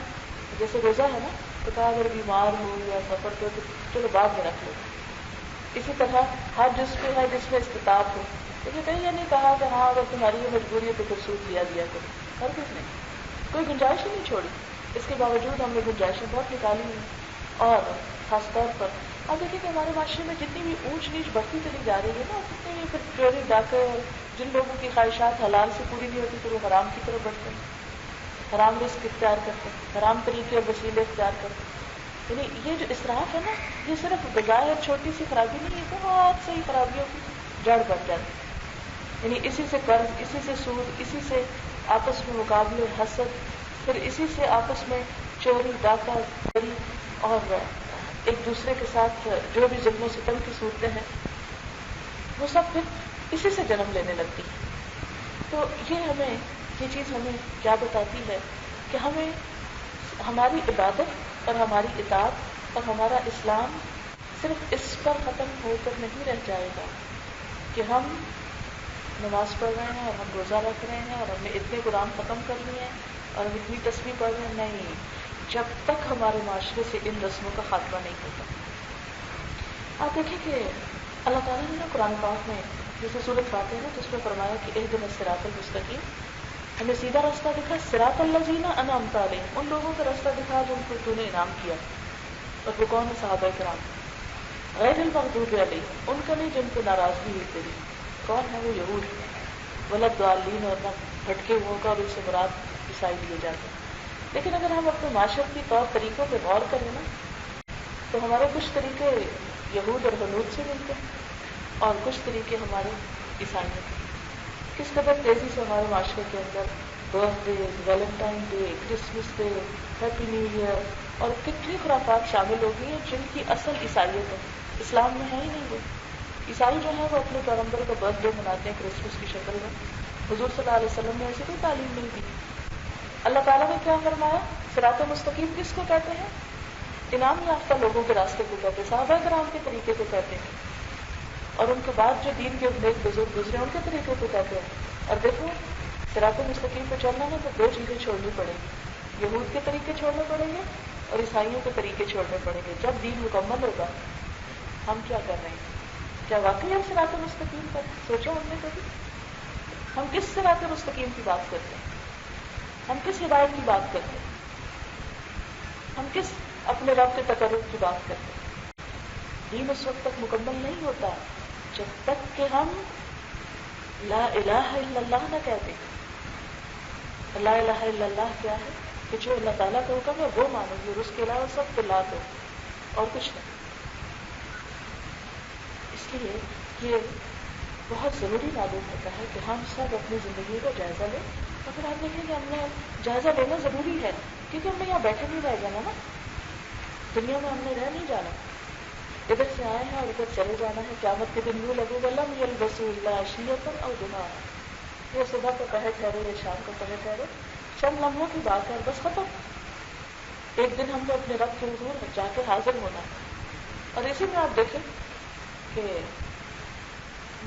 جیسے روزہ ہے نا، تو کہا اگر بیمار ہو یا سفر پہ تو چلو بعد میں رکھ لو. اسی طرح ہر جس پہ ہے جس میں استطاعت ہو، لیکن کہیں یہ نہیں کہا کہ ہاں اگر تمہاری یہ مجبوری ہے تو پھر سود لیا کرو. ہر کچھ نہیں، کوئی گنجائش ہی نہیں چھوڑی. اس کے باوجود ہم نے گنجائشیں بہت نکالی ہیں. اور خاص طور پر اب دیکھیں کہ ہمارے معاشرے میں جتنی بھی اونچ نیچ بڑھتی چلی جا رہی ہے نا، اتنی بھی پھر چوری ڈاکے اور جن لوگوں کی خواہشات حلال سے پوری نہیں ہوتی تو وہ حرام کی طرف بڑھتے ہیں، حرام رزق اختیار کرتے ہیں، حرام طریقے اور وسیلے اختیار کرتے ہیں. یعنی یہ جو اسراف ہے نا، یہ صرف بظاہر چھوٹی سی خرابی نہیں ہے، بہت سی خرابیوں کی جڑ بن جاتی ہے. یعنی اسی سے قرض، اسی سے سود، اسی سے آپس میں مقابلے، حسد، پھر اسی سے آپس میں چوری ڈاکہ چوری اور ایک دوسرے کے ساتھ جو بھی ظلم و ستم کی صورتیں ہیں وہ سب پھر اسی سے جنم لینے لگتی ہے. تو یہ چیز ہمیں کیا بتاتی ہے کہ ہمیں ہماری عبادت اور ہماری اطاعت اور ہمارا اسلام صرف اس پر ختم ہو کر نہیں رہ جائے گا کہ ہم نماز پڑھ رہے ہیں اور ہم روزہ رکھ رہے ہیں اور ہم نے اتنے قرآن ختم کر لیے ہیں اور ہم اتنی تسبیح پڑھ رہے ہیں. نہیں، جب تک ہمارے معاشرے سے ان رسموں کا خاتمہ نہیں ہوتا. آپ دیکھیں کہ اللہ تعالیٰ نے نا قرآن پاک میں جیسے سورۃ فاتحہ ہے جس میں فرمایا کہ اہدنا الصراط المستقیم، ہمیں سیدھا راستہ دکھا. صراط الذین انعمت علیہم، ان لوگوں کا راستہ دکھا جن کو تو نے انعام کیا. اور وہ کون ہے؟ صحابہ کرام. غیر المغضوب علیہم، ان کا نہیں جن کو ناراضگی ہوئی تیری. کون ہے وہ؟ یہود. ولا الضالین، اور نہ بھٹکے ہوئے کا، اور ان سے مراد عیسائی لیے جاتے ہیں. لیکن اگر ہم اپنے معاشرتی طور طریقوں پہ غور کریں نا تو ہمارے کچھ طریقے یہود اور ہنود سے ملتے ہیں اور کچھ طریقے ہمارے عیسائیوں کے. کس قدر تیزی سے ہمارے معاشرے کے اندر birthday, Valentine day, Christmas day, happy new year اور کتنی خرافات شامل ہو گئی ہیں جن کی اصل عیسائیت ہے، اسلام میں ہے ہی نہیں. وہ عیسائی جو ہے وہ اپنے پیغمبر کا برتھ ڈے مناتے ہیں کرسمس کی شکل میں. حضور صلی اللہ علیہ وسلم نے ایسی کوئی تعلیم نہیں دی. اللہ تعالیٰ نے کیا فرمایا؟ صراط مستقیم کس کو کہتے ہیں؟ انعام یافتہ لوگوں کے راستے کو کہتے ہیں، صحابہ کرام کے طریقے کو کہتے ہیں. اور ان کے بعد جو دین کے نیک بزرگ گزرے ان کے طریقے کو کہتے ہیں. اور دیکھو صراط مستقیم پہ چلنا ہے تو دو چیزیں چھوڑنی پڑیں گی، یہود کے طریقے چھوڑنے پڑیں گے اور عیسائیوں کے طریقے چھوڑنے پڑیں گے. جب دین مکمل ہوگا ہم کیا کر رہے ہیں؟ کیا واقعی ہم صراط مستقیم پر سوچا ہم نے کبھی؟ ہم کس صراط مستقیم کی بات کرتے ہیں؟ ہم کس ہدایت کی بات کرتے ہیں؟ ہم کس اپنے رب کے تقرب کی بات کرتے ہیں؟ دین اس وقت تک مکمل نہیں ہوتا جب تک کہ ہم لا الہ الا اللہ نہ کہتے. لا الہ الا اللہ کیا ہے؟ کہ جو اللہ تعالیٰ کا حکم ہے وہ مانو گے اور اس کے علاوہ سب کو لا دو اور کچھ نہیں. اس لیے یہ بہت ضروری معلوم ہوتا ہے کہ ہم سب اپنی زندگی کا جائزہ لیں. اور پھر آپ دیکھیں کہ ہم نے جائزہ لینا ضروری ہے کیونکہ ہم نے یہاں بیٹھے نہیں رہ جانا نا، دنیا میں ہم نے رہ نہیں جانا، ادھر سے آئے ہیں اور ادھر چلے جانا ہے. قیامت کے دن یوں لگے گا لم یلبسوا الا عشیۃ او ضحاها، یہ صبح کا پہر ٹھہرے یا شام کا پہر ٹھہرے، چند لمحوں کی بات ہے بس ختم. ایک دن ہم نے اپنے رب کے حضور جا کے حاضر ہونا ہے. اور اسی میں آپ دیکھیں کہ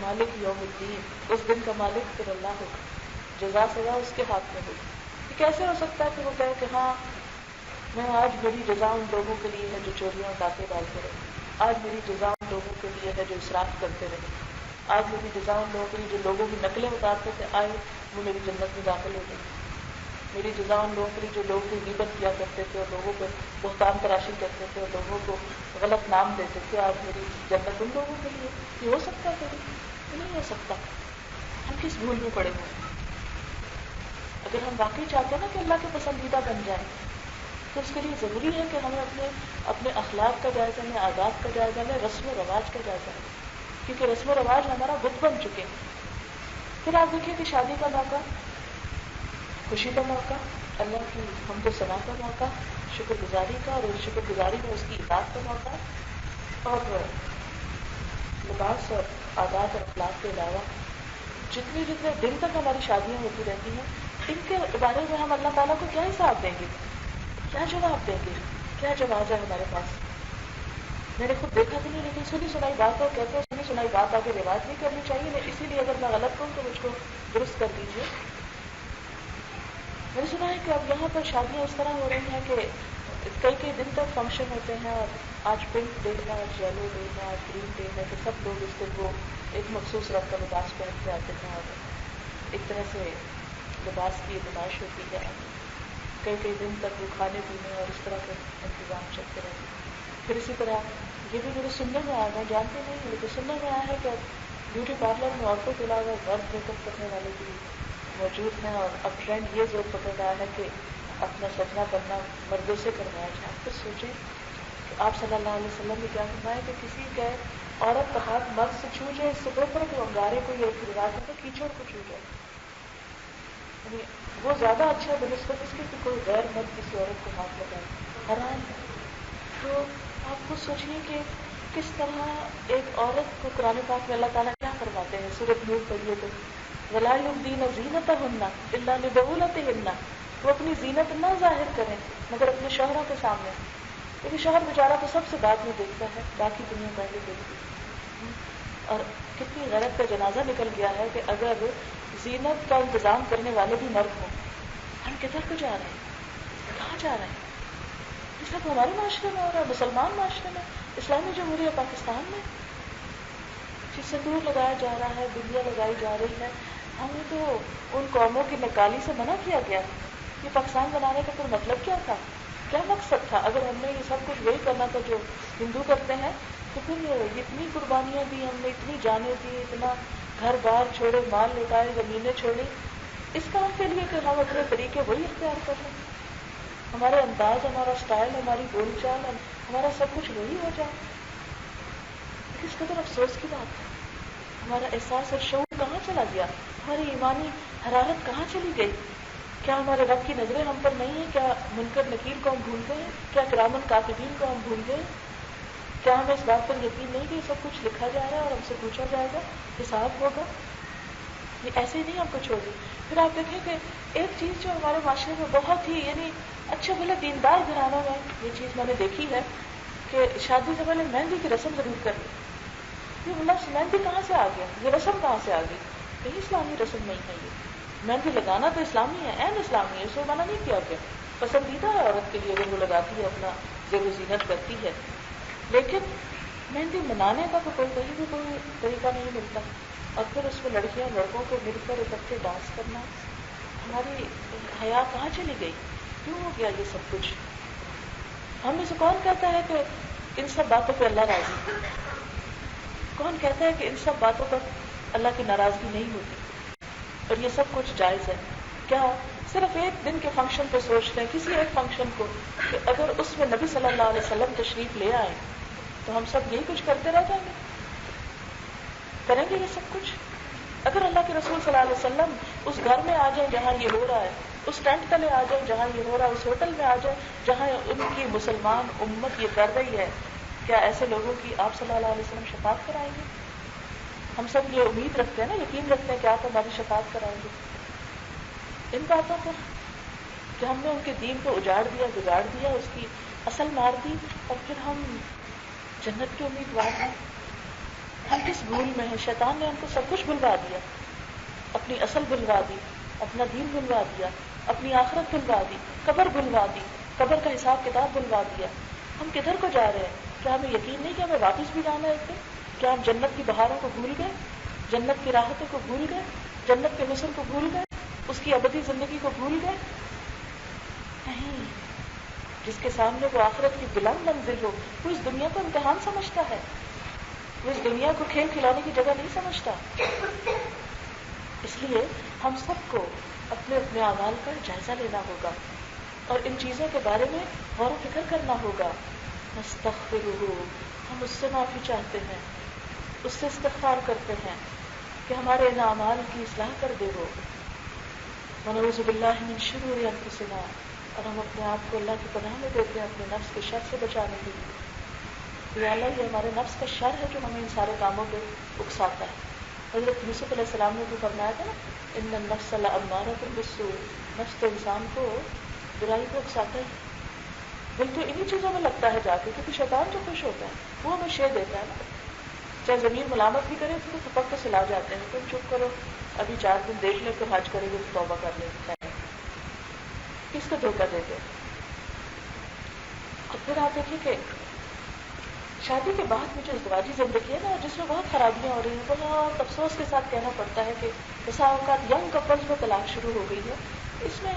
مالک یوم الدین، اس دن کا مالک پھر اللہ ہوگا، جزا سزا اس کے ہاتھ میں ہوگی. یہ کیسے ہو سکتا ہے کہ وہ کہے کہ ہاں میں آج میری جزا ان لوگوں کے لیے ہے جو چوریاں ڈاکے ڈالتے رہے، آج میری جزا ان لوگوں کے لیے ہے جو اسراف کرتے رہے، آج میری جزا ان لوگوں کے لیے جو لوگوں کی نقلیں اتارتے تھے آئے وہ میری جنت میں داخل ہو گئے، میری جزا ان لوگوں کے لیے جو لوگوں کی غیبت کیا کرتے تھے اور لوگوں کو بہتان تراشی کرتے تھے اور لوگوں کو غلط نام دیتے تھے، آج میری جنت ان لوگوں کے لیے. یہ ہو سکتا ہے کبھی؟ نہیں ہو سکتا. ہم کس بھول میں پڑے ہوئے ہیں؟ اگر ہم واقعی چاہتے ہیں نا کہ اللہ کے پسندیدہ بن جائیں تو اس کے لیے ضروری ہے کہ ہمیں اپنے اخلاق کا جائزہ لیں، عادات کا جائزہ لیں، رسم و رواج کا جائزہ لیں، کیونکہ رسم و رواج ہمارا بت بن چکے ہیں۔ پھر آپ دیکھیں کہ شادی کا موقع، خوشی کا موقع، اللہ کی حمد و ثنا کا موقع، شکر گزاری کا، اور شکر گزاری میں اس کی اطاعت کا موقع، اور لباس اور عادات اور اخلاق کے علاوہ جتنے دن تک ہماری شادیاں ہوتی رہتی ہیں، ان کے بارے میں ہم اللہ تعالیٰ کو کیا حساب دیں گے، کیا جواب دیں گے، کیا جواز ہے ہمارے پاس؟ میں نے خود دیکھا بھی نہیں، لیکن سنی سنائی بات ہے، کہتے ہیں سنی سنائی بات آگے رواج نہیں کرنی چاہیے، اسی لیے اگر میں غلط ہوں تو مجھ کو درست کر دیجیے۔ میں نے سنا ہے کہ اب یہاں پر شادیاں اس طرح ہو رہی ہیں کہ کئی دن تک فنکشن ہوتے ہیں، اور آج پنک ڈے ہے، آج یلو ڈے ہے، آج گرین ڈے ہے، کہ سب لوگ اس دن کو ایک مخصوص رنگ کا لباس پہن کے آتے ہیں، اور ایک طرح سے لباس کی نمائش ہوتی ہے۔ کئی دن تک وہ کھانے پینے اور اس طرح کے انتظام چلتے رہتے ہیں۔ پھر اسی طرح یہ بھی میرے سننے میں آیا، میں جانتی نہیں ہوں لیکن سننے میں آیا ہے کہ بیوٹی پارلر میں عورتوں کے علاوہ مرد میک اپ کرنے والے بھی موجود ہیں، اور اب ٹرینڈ یہ زور پکڑ رہا ہے کہ اپنا سجنا کرنا مردوں سے کروایا جائے۔ آپ خود سوچیں کہ آپ صلی اللہ علیہ وسلم نے کیا فرمایا کہ کسی کا عورت کا ہاتھ مرد سے چھو جائے، اس سے بہتر کہ انگارے کو یا رواج میں کیچڑ کو چھو جائے، یعنی وہ زیادہ اچھا بنسبت اس کے کہ کوئی غیر مرد کسی عورت کو ہاتھ لگائے، حرام ہے۔ تو آپ خود سوچیے کہ کس طرح ایک عورت کو قرآن پاک میں اللہ تعالیٰ کیا فرماتے ہیں، سورۃ نور پڑھیے تو وَلَا يُبْدِينَ زِينَتَهُنَّ إِلَّا لِبُعُولَتِهِنَّ، وہ اپنی زینت نہ ظاہر کریں مگر اپنے شوہروں کے سامنے، کیونکہ شوہر بیچارہ تو سب سے بعد میں دیکھتا ہے، باقی دنیا پہلے دیکھتی ہے۔ اور کتنی غیرت کا جنازہ نکل گیا ہے کہ اگر زینت کا انتظام کرنے والے بھی مرد ہوں، ہم کدھر کو جا رہے ہیں، کہاں جا رہے ہیں؟ اس طرح ہمارے معاشرے میں ہو رہا ہے، مسلمان معاشرے میں، اسلامی جمہوریہ پاکستان میں، جس سے دور لگایا جا رہا ہے، دنیا لگائی جا رہی ہے۔ ہمیں تو ان قوموں کی نکالی سے منع کیا گیا۔ یہ پاکستان بنانے کا پھر مطلب کیا تھا، کیا مقصد تھا؟ اگر ہم نے یہ سب کچھ وہی کرنا تھا جو ہندو کرتے ہیں تو پھر اتنی قربانیاں دی ہم نے، اتنی جانیں دی، اتنا گھر بار چھوڑے، مال لٹائے، زمینیں چھوڑی، اس کام کے لیے کہ ہم اپنے طریقے وہی اختیار کر لیں، ہمارے انداز، ہمارا سٹائل، ہماری بول چال، ہمارا سب کچھ وہی ہو جائے۔ اس قدر افسوس کی بات ہے، ہمارا احساس اور شعور کہاں چلا گیا، ہماری ایمانی حرارت کہاں چلی گئی؟ کیا ہمارے رب کی نظریں ہم پر نہیں ہیں؟ کیا منکر نکیر کو ہم بھول گئے؟ کیا کرامن کاتبین کو ہم بھول گئے؟ کیا ہمیں اس بات پر یقین نہیں کہ یہ سب کچھ لکھا جا رہا ہے اور ہم سے پوچھا جائے گا، حساب ہوگا؟ یہ ایسے ہی نہیں ہم کو چھوڑ دی۔ پھر آپ دیکھیں کہ ایک چیز جو ہمارے معاشرے میں بہت ہی یعنی اچھے بھلے دیندار گھرانوں میں یہ چیز میں نے دیکھی ہے کہ شادی سے پہلے مہندی کی رسم ضرور کرنی۔ یہ لفظ مہندی کہاں سے آ گیا، یہ رسم کہاں سے آ گئی؟ کہیں اسلامی رسم نہیں ہے یہ۔ مہندی لگانا تو اسلامی ہے، عین اسلامی ہے، اس میں منع نہیں کیا گیا، پسندیدہ ہے عورت کے لیے اگر وہ لگاتی ہے، اپنا زیب و زینت کرتی ہے، لیکن مہندی منانے کا تو کہیں بھی کوئی طریقہ نہیں ملتا۔ اور پھر اس میں لڑکیاں لڑکوں کو مل کر اکٹھے ڈانس کرنا، ہماری حیا کہاں چلی گئی؟ کیوں ہو گیا یہ سب کچھ؟ ہم میں سے کون کہتا ہے کہ ان سب باتوں پہ اللہ راضی ہے؟ کون کہتا ہے کہ ان سب باتوں پر اللہ کی ناراضگی نہیں ہوتی اور یہ سب کچھ جائز ہے؟ کیا صرف ایک دن کے فنکشن پہ سوچ لیں، کسی ایک فنکشن کو، کہ اگر اس میں نبی صلی اللہ علیہ وسلم تشریف لے آئے تو ہم سب یہی کچھ کرتے رہ جائیں گے؟ کریں گے یہ سب کچھ؟ اگر اللہ کے رسول صلی اللہ علیہ وسلم اس گھر میں آ جائیں جہاں یہ ہو رہا ہے، اس ٹینٹ تلے آ جائیں جہاں یہ ہو رہا ہے، اس ہوٹل میں آ جائیں جہاں ان کی مسلمان امت یہ کر رہی ہے، کیا ایسے لوگوں کی آپ صلی اللہ علیہ وسلم شفاعت کرائیں گے؟ ہم سب یہ امید رکھتے ہیں نا، یقین رکھتے ہیں کہ آپ ہماری شفاعت کرائیں گے ان باتوں پر کہ ہم نے ان کے دین کو اجاڑ دیا، بگاڑ دیا، اس کی اصل مار دی، اور پھر ہم جنت کے امیدوار ہیں۔ ہم کس بھول میں ہیں؟ شیطان نے ہم کو سب کچھ بھلوا دیا، اپنی اصل بھلوا دی، اپنا دین بھلوا دیا، اپنی آخرت بھلوا دی، قبر بھلوا دی، قبر کا حساب کتاب بھلوا دیا۔ ہم کدھر کو جا رہے ہیں؟ کیا ہمیں یقین نہیں کہ ہمیں واپس بھی جانا ہے ایک دن؟ کیا ہم جنت کی بہاروں کو بھول گئے، جنت کی راحتوں کو بھول گئے، جنت کے حسن کو بھول گئے، اس کی ابدی زندگی کو بھول گئے؟ نہیں۔ جس کے سامنے وہ آخرت کی بلند منزل ہو، وہ اس دنیا کو امتحان سمجھتا ہے، وہ اس دنیا کو کھیل کھلانے کی جگہ نہیں سمجھتا۔ اس لیے ہم سب کو اپنے اپنے اعمال کا جائزہ لینا ہوگا اور ان چیزوں کے بارے میں غور و فکر کرنا ہوگا. نستغفرہ، ہم اس سے معافی چاہتے ہیں، اس سے استغفار کرتے ہیں کہ ہمارے ان اعمال کی اصلاح کر دے وہ. ونعوذ باللہ من شرور انفسنا، اور ہم اپنے آپ کو اللہ کی پناہ میں دیتے ہیں اپنے نفس کے شر سے بچانے کے لیے. یا اللہ، یہ ہمارے نفس کا شر ہے جو ہمیں ان سارے کاموں پہ اکساتا ہے. حضرت یوسف علیہ السلام نے بھی فرمایا تھا نا، ان النفس لامارۃ بالسوء، نفس تو انسان کو برائی کو اکساتا ہے. دل تو انہی چیزوں میں لگتا ہے جا کے، کیونکہ شیطان جو خوش ہوتا ہے وہ ہمیں شے دیتا ہے نا. چاہے زمین ملامت بھی کرے تو تھپک کے سلا جاتے ہیں، تم چپ کرو، ابھی 4 دن دیکھ لیں، پھر حج کرے گے تو توبہ کر لیں گے. کس کو دھوکہ دیتے. اور پھر آپ دیکھیں کہ شادی کے بعد میں جو ازدواجی زندگی ہے نا، جس میں بہت خرابیاں ہو رہی ہیں، بہت افسوس کے ساتھ کہنا پڑتا ہے کہ بسا اوقات ینگ کپلز میں طلاق شروع ہو گئی ہے. اس میں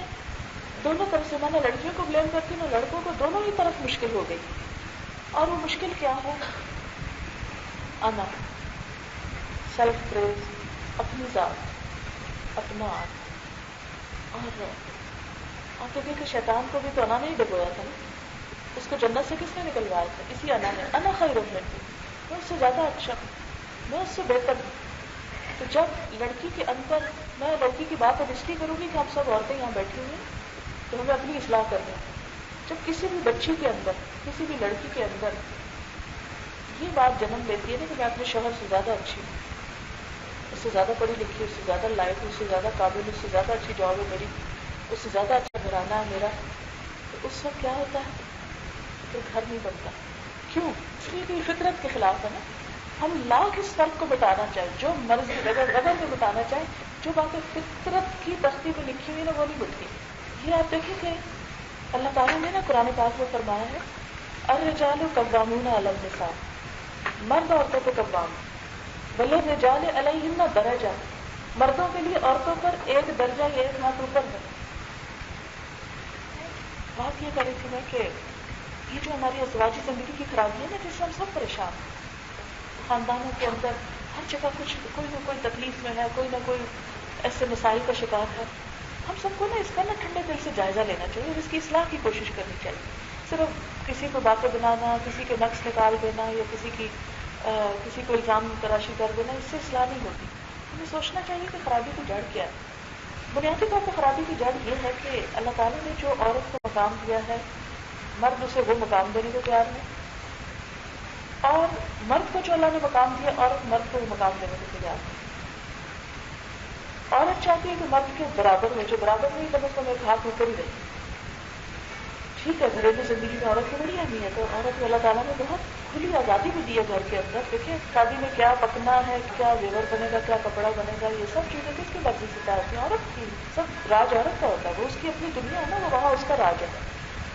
دونوں طرف سے، میں نے لڑکیوں کو بلیم کرتی ہوں، لڑکوں کو، دونوں ہی طرف مشکل ہو گئی. اور وہ مشکل کیا ہے؟ انا، سیلف پریز، اپنی ذات، اپنا آپ. اور آپ دیکھیں کہ شیطان کو بھی تو انا نے ہی ڈبویا تھا نا. اس کو جنت سے کس نے نکلوایا تھا؟ اسی انا نے. انا خیر منہ، میں اس سے زیادہ اچھا، میں اس سے بہتر ہوں. تو جب لڑکی کے اندر، میں لڑکی کی بات اب اس لیے کروں گی کہ ہم سب عورتیں یہاں بیٹھی ہوئی ہیں تو ہمیں اپنی اصلاح کرنی ہے. جب کسی بھی بچی کے اندر، کسی بھی لڑکی کے اندر یہ بات جنم لیتی ہے نا کہ میں اپنے شوہر سے زیادہ اچھی ہوں، اس سے زیادہ پڑھی لکھی، اس سے زیادہ لائق ہوں، اس سے زیادہ قابل، اس سے زیادہ اچھی جاب ہے میری، اس سے زیادہ اچھا گھرانہ ہے میرا، تو اس وقت کیا ہوتا ہے؟ پھر گھر نہیں بنتا. کیوں؟ اس لیے کہ فطرت کے خلاف ہے نا. ہم لاکھ اس فرق کو بتانا چاہیں، جو مرضی رگڑ میں بتانا چاہیں، جو باتیں فطرت کی تختی پہ لکھی ہوئی نا وہ نہیں بتتی. یہ آپ دیکھیں کہ اللہ تعالیٰ نے نا قرآن پاک میں فرمایا ہے، الرجال قوامون علی النساء، مرد عورتوں پہ قوام، وللرجال علیہن درجہ، مردوں کے لیے عورتوں پر ایک درجہ یا ایک ہاتھ اوپر ہے. بات یہ کر رہی تھی میں کہ یہ جو ہماری ازدواجی زندگی کی خرابی ہے نا، جس سے ہم سب پریشان ہیں، خاندانوں کے اندر ہر جگہ کچھ کوئی نہ کوئی تکلیف میں ہے، کوئی نہ کوئی ایسے مسائل کا شکار ہے. ہم سب کو نا اس کا نا ٹھنڈے دل سے جائزہ لینا چاہیے اور اس کی اصلاح کی کوشش کرنی چاہیے. صرف کسی کو باتیں بنانا، کسی کے نقص نکال دینا یا کسی کو الزام تراشی کر دینا، اس سے اصلاح نہیں ہوتی. ہمیں سوچنا چاہیے کہ خرابی کی جڑ کیا ہے. بنیادی طور پر خرابی کی جڑ یہ ہے کہ اللہ تعالیٰ نے جو عورت کو مقام دیا ہے، مرد اسے وہ مقام دینے کو تیار ہے، اور مرد کو جو اللہ نے مقام دیا، عورت مرد کو وہ مقام دینے کو تیار ہے. عورت چاہتی ہے کہ مرد کے برابر ہو، جو برابر نہیں کم از کم ایک ہاتھ اوپر ہی رہے. ٹھیک ہے، گھریلو زندگی میں عورت کی بڑی اہمیت ہے، عورت کو اللہ تعالیٰ نے بہت کھلی آزادی بھی دی ہے گھر کے اندر. دیکھیں شادی میں کیا پکنا ہے، کیا زیور بنے گا، کیا کپڑا بنے گا، یہ سب چیزیں کس کی مرضی سے طے ہوتی ہیں؟ عورت کی. سب راج عورت کا ہوتا ہے، وہ اس کی اپنی دنیا ہے نا، وہ وہاں اس کا راج ہے.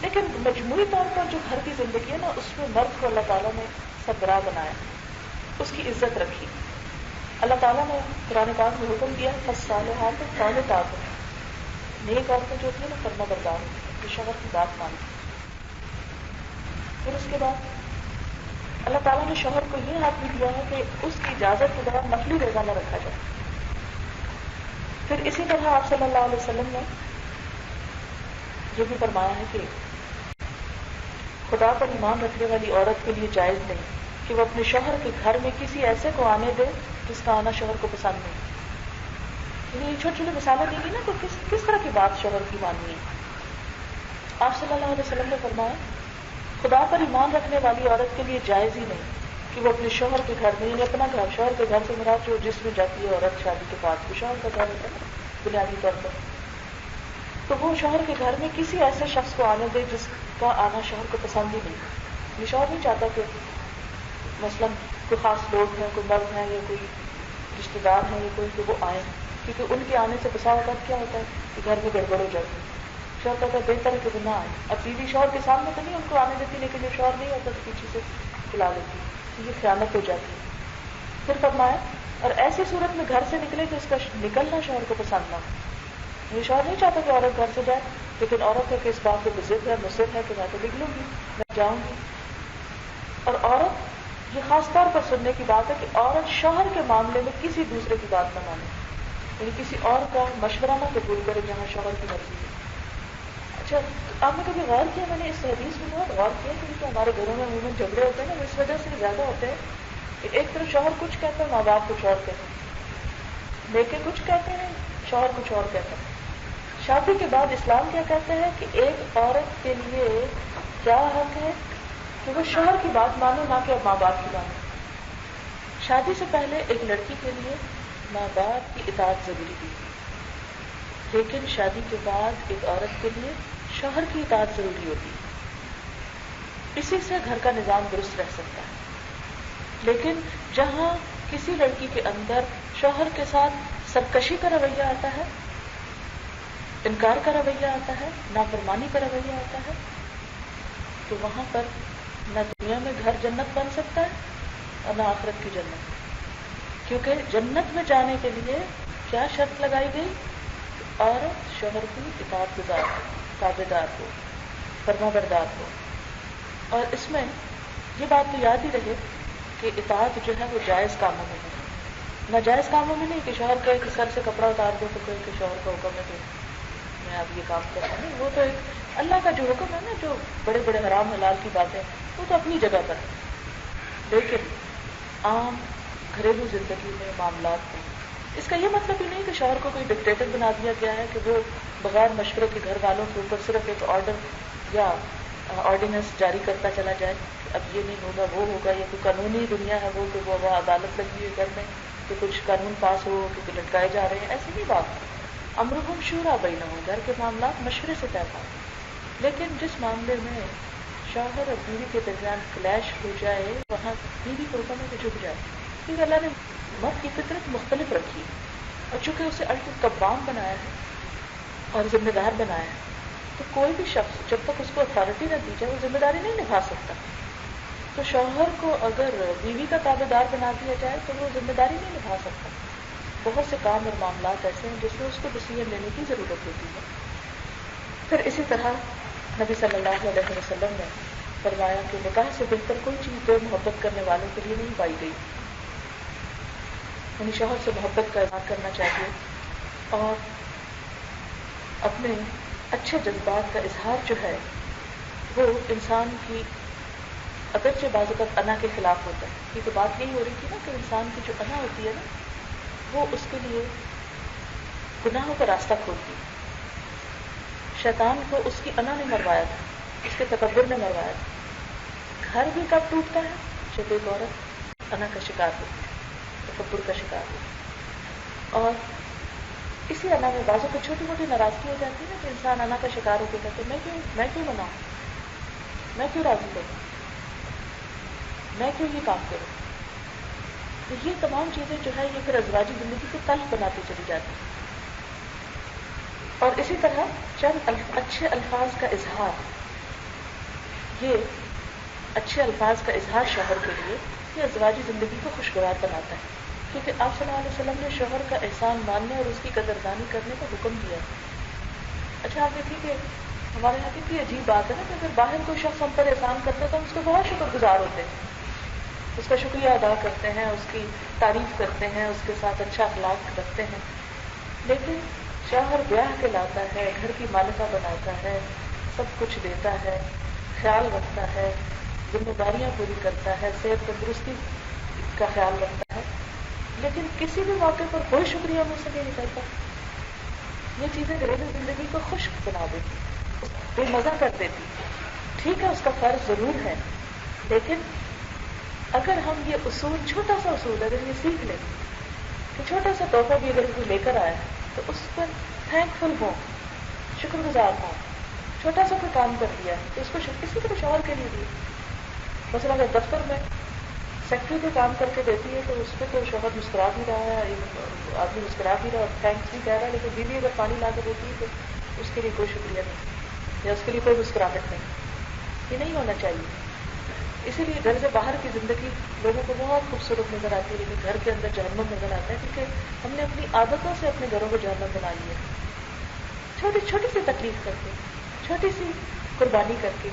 لیکن مجموعی طور پر جو گھر کی زندگی ہے نا، اس میں مرد کو اللہ تعالیٰ نے سربراہ بنایا، اس کی عزت رکھی. اللہ تعالیٰ نے قرآن پاک میں حکم دیا، فالصالحات قانتات، نیک عورتیں جو ہوتی ہیں نا فرما بردار، جو شوہر کی بات مانتی. پھر اس کے بعد اللہ تعالیٰ نے شوہر کو یہ حق بھی دیا ہے کہ اس کی اجازت کے بغیر نفلی روزہ نہ رکھا جائے. پھر اسی طرح آپ صلی اللہ علیہ وسلم نے جو بھی فرمایا ہے کہ خدا پر ایمان رکھنے والی عورت کے لیے جائز نہیں کہ وہ اپنے شوہر کے گھر میں کسی ایسے کو آنے دے جس کا آنا شوہر کو پسند نہیں. یعنی چھوٹی چھوٹی مثالیں دیں گی نا، تو کس طرح کی بات شوہر کی ماننی ہے. آپ صلی اللہ علیہ وسلم نے فرمایا، خدا پر ایمان رکھنے والی عورت کے لیے جائز ہی نہیں کہ وہ اپنے شوہر کے گھر میں، یعنی اپنا گھر، شوہر کے گھر سے مراد جو جس میں جاتی ہے عورت شادی کے بعد، تو شوہر کا گھر ہوتا ہے بنیادی طور پر، تو وہ شوہر کے گھر میں کسی ایسے شخص کو آنے دے جس کا آنا شوہر کو پسند ہی نہیں. یہ شوہر نہیں چاہتا کہ مثلاً کوئی خاص لوگ ہیں، کوئی مرد ہیں یا کوئی رشتے دار ہیں یا کوئی، کہ وہ آئیں، کیونکہ ان کے آنے سے بسا اوقات کیا ہوتا ہے کہ گھر میں گڑبڑ ہو جاتی ہے. شوہر کہتا ہے بہتر ہے کہ وہ نہ آئے. اب بیوی شوہر کے سامنے تو نہیں ان کو آنے دیتی، لیکن جو شوہر نہیں ہوتا تو پیچھے سے بلا لیتی، تو یہ خیانت ہو جاتی ہے. پھر فرمایا، اور ایسی صورت میں گھر سے نکلے کہ اس کا نکلنا شوہر کو پسند نہ ہو. یہ شوہر نہیں چاہتا کہ عورت گھر سے جائے، لیکن عورت ہے کہ اس بات پہ ضد ہے، مصر ہے کہ میں تو نکلوں گی، میں جاؤں گی. اور عورت، یہ خاص طور پر سننے کی بات ہے کہ عورت شوہر کے معاملے میں کسی دوسرے کی بات نہ مانے، یعنی کسی اور کا مشورہ نہ قبول کرے جہاں شوہر کی مرضی ہے. اچھا آپ نے کبھی غور کیا؟ میں نے اس حدیث میں بہت غور کیا کیونکہ ہمارے گھروں میں عموماً جھگڑے ہوتے ہیں نا، اس وجہ سے زیادہ ہوتے ہیں. ایک طرف شوہر کچھ کہتا ہے، ماں باپ کچھ اور کہتے ہیں، لیکن کچھ کہتے ہیں، شوہر کچھ اور کہتا ہے. شادی کے بعد اسلام کیا کہتا ہے کہ ایک عورت کے لیے کیا حق ہے کہ وہ شوہر کی بات مانو، نہ کہ ماں باپ کی مانو. شادی سے پہلے ایک لڑکی کے لیے ماں باپ کی اطاعت ضروری تھی، لیکن شادی کے بعد ایک عورت کے لیے شوہر کی اطاعت ضروری ہوتی ہے. اسی سے گھر کا نظام درست رہ سکتا ہے. لیکن جہاں کسی لڑکی کے اندر شوہر کے ساتھ سرکشی کا رویہ آتا ہے، انکار کا رویہ آتا ہے، نافرمانی کا رویہ آتا ہے، تو وہاں پر نہ دنیا میں گھر جنت بن سکتا ہے اور نہ آخرت کی جنت. کیونکہ جنت میں جانے کے لیے کیا شرط لگائی گئی؟ عورت شوہر کی اطاعت گزار ہو، تابعدار ہو، فرما بردار ہو. اور اس میں یہ بات تو یاد ہی رہے کہ اطاعت جو ہے وہ جائز کاموں میں ہے، ناجائز کاموں میں نہیں. کہ شوہر کا ایک سر سے کپڑا اتار دو تو کہ شوہر کا حکم ہے تو میں اب یہ کام کرتا ہوں. وہ تو ایک اللہ کا جو حکم ہے نا، جو بڑے بڑے حرام حلال کی باتیں وہ تو اپنی جگہ پر ہے. لیکن عام گھریلو زندگی میں معاملات میں اس کا یہ مطلب ہی نہیں کہ شوہر کو کوئی ڈکٹیٹر بنا دیا گیا ہے کہ وہ بغیر مشورے کے گھر والوں کے اوپر صرف ایک آرڈر یا آرڈیننس جاری کرتا چلا جائے کہ اب یہ نہیں ہوگا وہ ہوگا، یا کوئی قانونی دنیا ہے وہ کہ وہ عدالت لگی ہوئی گھر میں کہ کچھ قانون پاس ہو کہ لٹکائے جا رہے ہیں. ایسی نہیں بات. امرهم شورا بینہم، گھر کے معاملات مشورے سے طے پاتے. لیکن جس معاملے میں شوہر اور بیوی کے درمیان کلیش ہو جائے وہاں بیوی کو حکم ہے کہ جھک جائے، کیونکہ اللہ نے مرد کی فطرت مختلف رکھی ہے. اور چونکہ اسے القبام بنایا ہے اور ذمہ دار بنایا ہے، تو کوئی بھی شخص جب تک اس کو اتھارٹی نہ دی جائے وہ ذمہ داری نہیں نبھا سکتا. تو شوہر کو اگر بیوی کا تابع دار بنا دیا جائے تو وہ ذمہ داری نہیں نبھا سکتا. بہت سے کام اور معاملات ایسے ہیں جس میں اس کو ڈیسیژن لینے کی ضرورت ہوتی ہے. پھر اسی طرح نبی صلی اللہ علیہ وسلم نے فرمایا کہ نکاح سے بہتر کوئی چیز دو محبت کرنے والوں کے لیے نہیں پائی گئی. یعنی شوہر سے محبت کا اظہار کرنا چاہیے اور اپنے اچھے جذبات کا اظہار جو ہے وہ انسان کی اگرچہ بعض اوقات انا کے خلاف ہوتا ہے. کیونکہ بات یہی ہو رہی تھی نا کہ انسان کی جو انا ہوتی ہے نا وہ اس کے لیے گناہوں کا راستہ کھولتی ہے. شیطان کو اس کی انا نے مروایا تھا، اس کے تکبر نے مروایا تھا. گھر بھی کب ٹوٹتا ہے جب ایک عورت انا کا شکار ہوتی ہے، تکبر کا شکار ہوتی ہے. اور اسی انا میں بعضوں کو چھوٹی موٹی ناراضگی ہو جاتی ہے نا کہ انسان انا کا شکار ہو کے کہتے میں کیوں مناؤں، میں کیوں راضی کروں، میں کیوں یہ کام کروں. تو یہ تمام چیزیں جو ہے یہ پھر ازواجی زندگی کو تلخ بناتی چلی جاتی ہیں. اور اسی طرح چند اچھے الفاظ کا اظہار، یہ اچھے الفاظ کا اظہار شوہر کے لیے یہ ازواجی زندگی کو خوشگوار بناتا ہے. کیونکہ آپ صلی اللہ علیہ وسلم نے شوہر کا احسان ماننے اور اس کی قدردانی کرنے کا حکم دیا. اچھا آپ دیکھیے کہ ہمارے یہاں کتنی عجیب بات ہے نا کہ اگر باہر کوئی شخص ہم پر احسان کرتا ہے تو ہم اس کو بہت شکر گزار ہوتے ہیں، اس کا شکریہ ادا کرتے ہیں، اس کی تعریف کرتے ہیں، اس کے ساتھ اچھا اخلاق رکھتے ہیں. لیکن شوہر بیاہ کے لاتا ہے، گھر کی مالکہ بناتا ہے، سب کچھ دیتا ہے، خیال رکھتا ہے، ذمہ داریاں پوری کرتا ہے، صحت تندرستی کا خیال رکھتا ہے، لیکن کسی بھی موقع پر کوئی شکریہ مجھ سے نہیں نکلتا. یہ چیزیں گھریلو زندگی کو خشک بنا دیتی، بے مزہ کر دیتی. ٹھیک ہے اس کا فرض ضرور ہے، لیکن اگر ہم یہ اصول، چھوٹا سا اصول اگر یہ سیکھ لیں کہ چھوٹا سا تحفہ بھی اگر کوئی لے کر آیا تو اس پر تھینک فل ہوں، شکر گزار ہوں. چھوٹا سا کوئی کام کر دیا تو اس کو اسی طرح شوہر کے لیے بھی. مثلا اگر دفتر میں سیکٹری کو کام کر کے دیتی ہے تو اس پہ تو شوہر مسکرا بھی رہا ہے، آدمی مسکرا بھی رہا ہے اور تھینکس بھی کہہ رہا ہے، لیکن بیوی اگر پانی لا کے دیتی ہے تو اس کے لیے کوئی شکریہ نہیں یا اس کے لیے کوئی مسکراہٹ نہیں. یہ نہیں ہونا چاہیے. اسی لیے گھر سے باہر کی زندگی لوگوں کو بہت خوبصورت نظر آتی ہے لیکن گھر کے اندر جہنم نظر آتا ہے، کیونکہ ہم نے اپنی عادتوں سے اپنے گھروں کو جہنم بنا لیا. چھوٹی چھوٹی سی تکلیف کر کے، چھوٹی سی قربانی کر کے،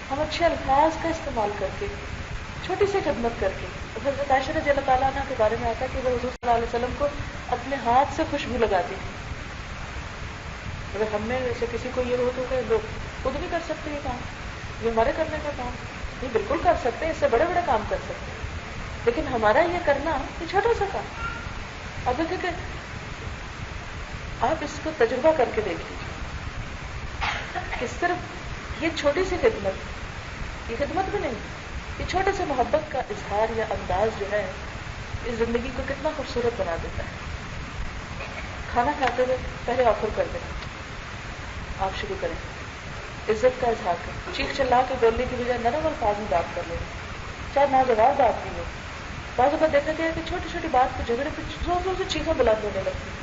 ہم اچھے الفاظ کا استعمال کر کے، چھوٹی سی خدمت کر کے. حضرت عائشہ رضی اللہ تعالیٰ عنہ کے بارے میں آتا ہے کہ وہ حضور صلی اللہ علیہ وسلم کو اپنے ہاتھ سے خوشبو لگاتی تھی. اگر ہم میں سے کسی کو یہ ہو تو کہ لوگ خود نہیں کر سکتے یہ کام، یہ ہمارے کرنے کا کام نہیں، بالکل کر سکتے ہیں، اس سے بڑے بڑے کام کر سکتے ہیں، لیکن ہمارا یہ کرنا یہ چھوٹا سا کام. اب دیکھیں کہ آپ اس کو تجربہ کر کے دیکھ لیجیے کہ صرف یہ چھوٹی سی خدمت، یہ خدمت بھی نہیں، یہ چھوٹے سے محبت کا اظہار یا انداز جو ہے اس زندگی کو کتنا خوبصورت بنا دیتا ہے. کھانا کھاتے ہوئے پہلے آفر کر دیں، آپ شروع کریں، عزت کا اظہار کریں، چیخ چلا کے بولنے کی بجائے نرم الفاظ میں بات کر لیں، چاہے ناجواب بات بھی ہو. بعض اوقات دیکھا گیا کہ چھوٹی چھوٹی بات پہ جھگڑے پہ زور زور سے چیخیں بلند ہونے لگتی ہیں.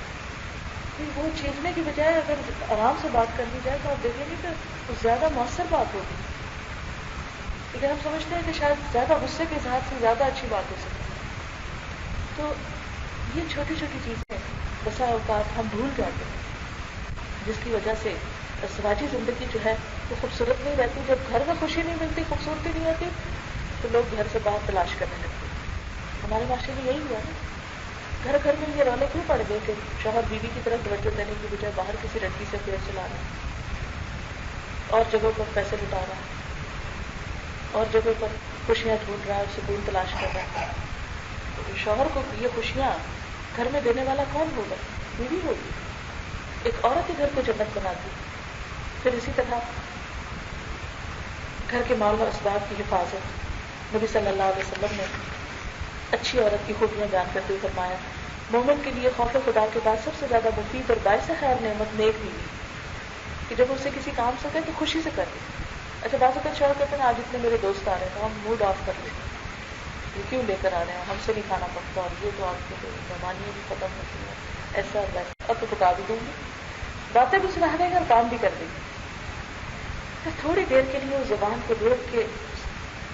وہ چیخنے کی بجائے اگر آرام سے بات کرنی جائے تو آپ دیکھیں گے کہ وہ زیادہ مؤثر بات ہوگی. لیکن ہم سمجھتے ہیں کہ شاید زیادہ غصے کے اظہار سے زیادہ اچھی بات ہو سکتی ہے. تو یہ چھوٹی چھوٹی چیزیں بسا اوقات ہم بھول جاتے ہیں، جس کی وجہ سے سماجی زندگی جو ہے وہ خوبصورت نہیں رہتی. جب گھر میں خوشی نہیں ملتی، خوبصورتی نہیں ہوتی، تو لوگ گھر سے باہر تلاش کرنے لگتے ہیں. ہمارے معاشرے میں یہی ہوا ہے، گھر گھر میں یہ رولے کیوں پڑ گئے کہ شوہر بیوی کی طرف توجہ دینے کی بجائے باہر کسی لڑکی سے افیئر چلا رہا ہے، اور جگہوں پر پیسے لٹا رہا ہے، اور جگہوں پر خوشیاں ڈھونڈ رہا ہے، سکون تلاش کر رہا ہے. تو شوہر کو یہ خوشیاں گھر میں دینے والا کون ہوگا؟ بیوی ہوگی. ایک عورت ہی گھر کو جنت بناتی. پھر اسی طرح گھر کے مال و اسباب کی حفاظت، نبی صلی اللہ علیہ وسلم نے اچھی عورت کی خوبیاں بیان کرتے ہوئے فرمایا، مومن کے لیے خوف خدا کے بعد سب سے زیادہ مفید اور باعث خیر نعمت نیک بیوی، کہ جب اسے کسی کام سے کہے تو خوشی سے کرے. اچھا بعض اوقات شوہر کہتے ہیں آج اتنے میرے دوست آ رہے ہیں تو ہم موڈ آف کر لیتے ہیں، یہ کیوں لے کر آ رہے ہیں، ہم سے نہیں کھانا پکتا، اور یہ تو آپ کے مہمانیاں بھی ختم ہوتی ہیں، ایسا ویسا، اب تو پکا بھی دوں گی، باتیں بھی سنا دیں گے اور کام بھی کر دیں گے. پھر تھوڑی دیر کے لیے اس زبان کو روک کے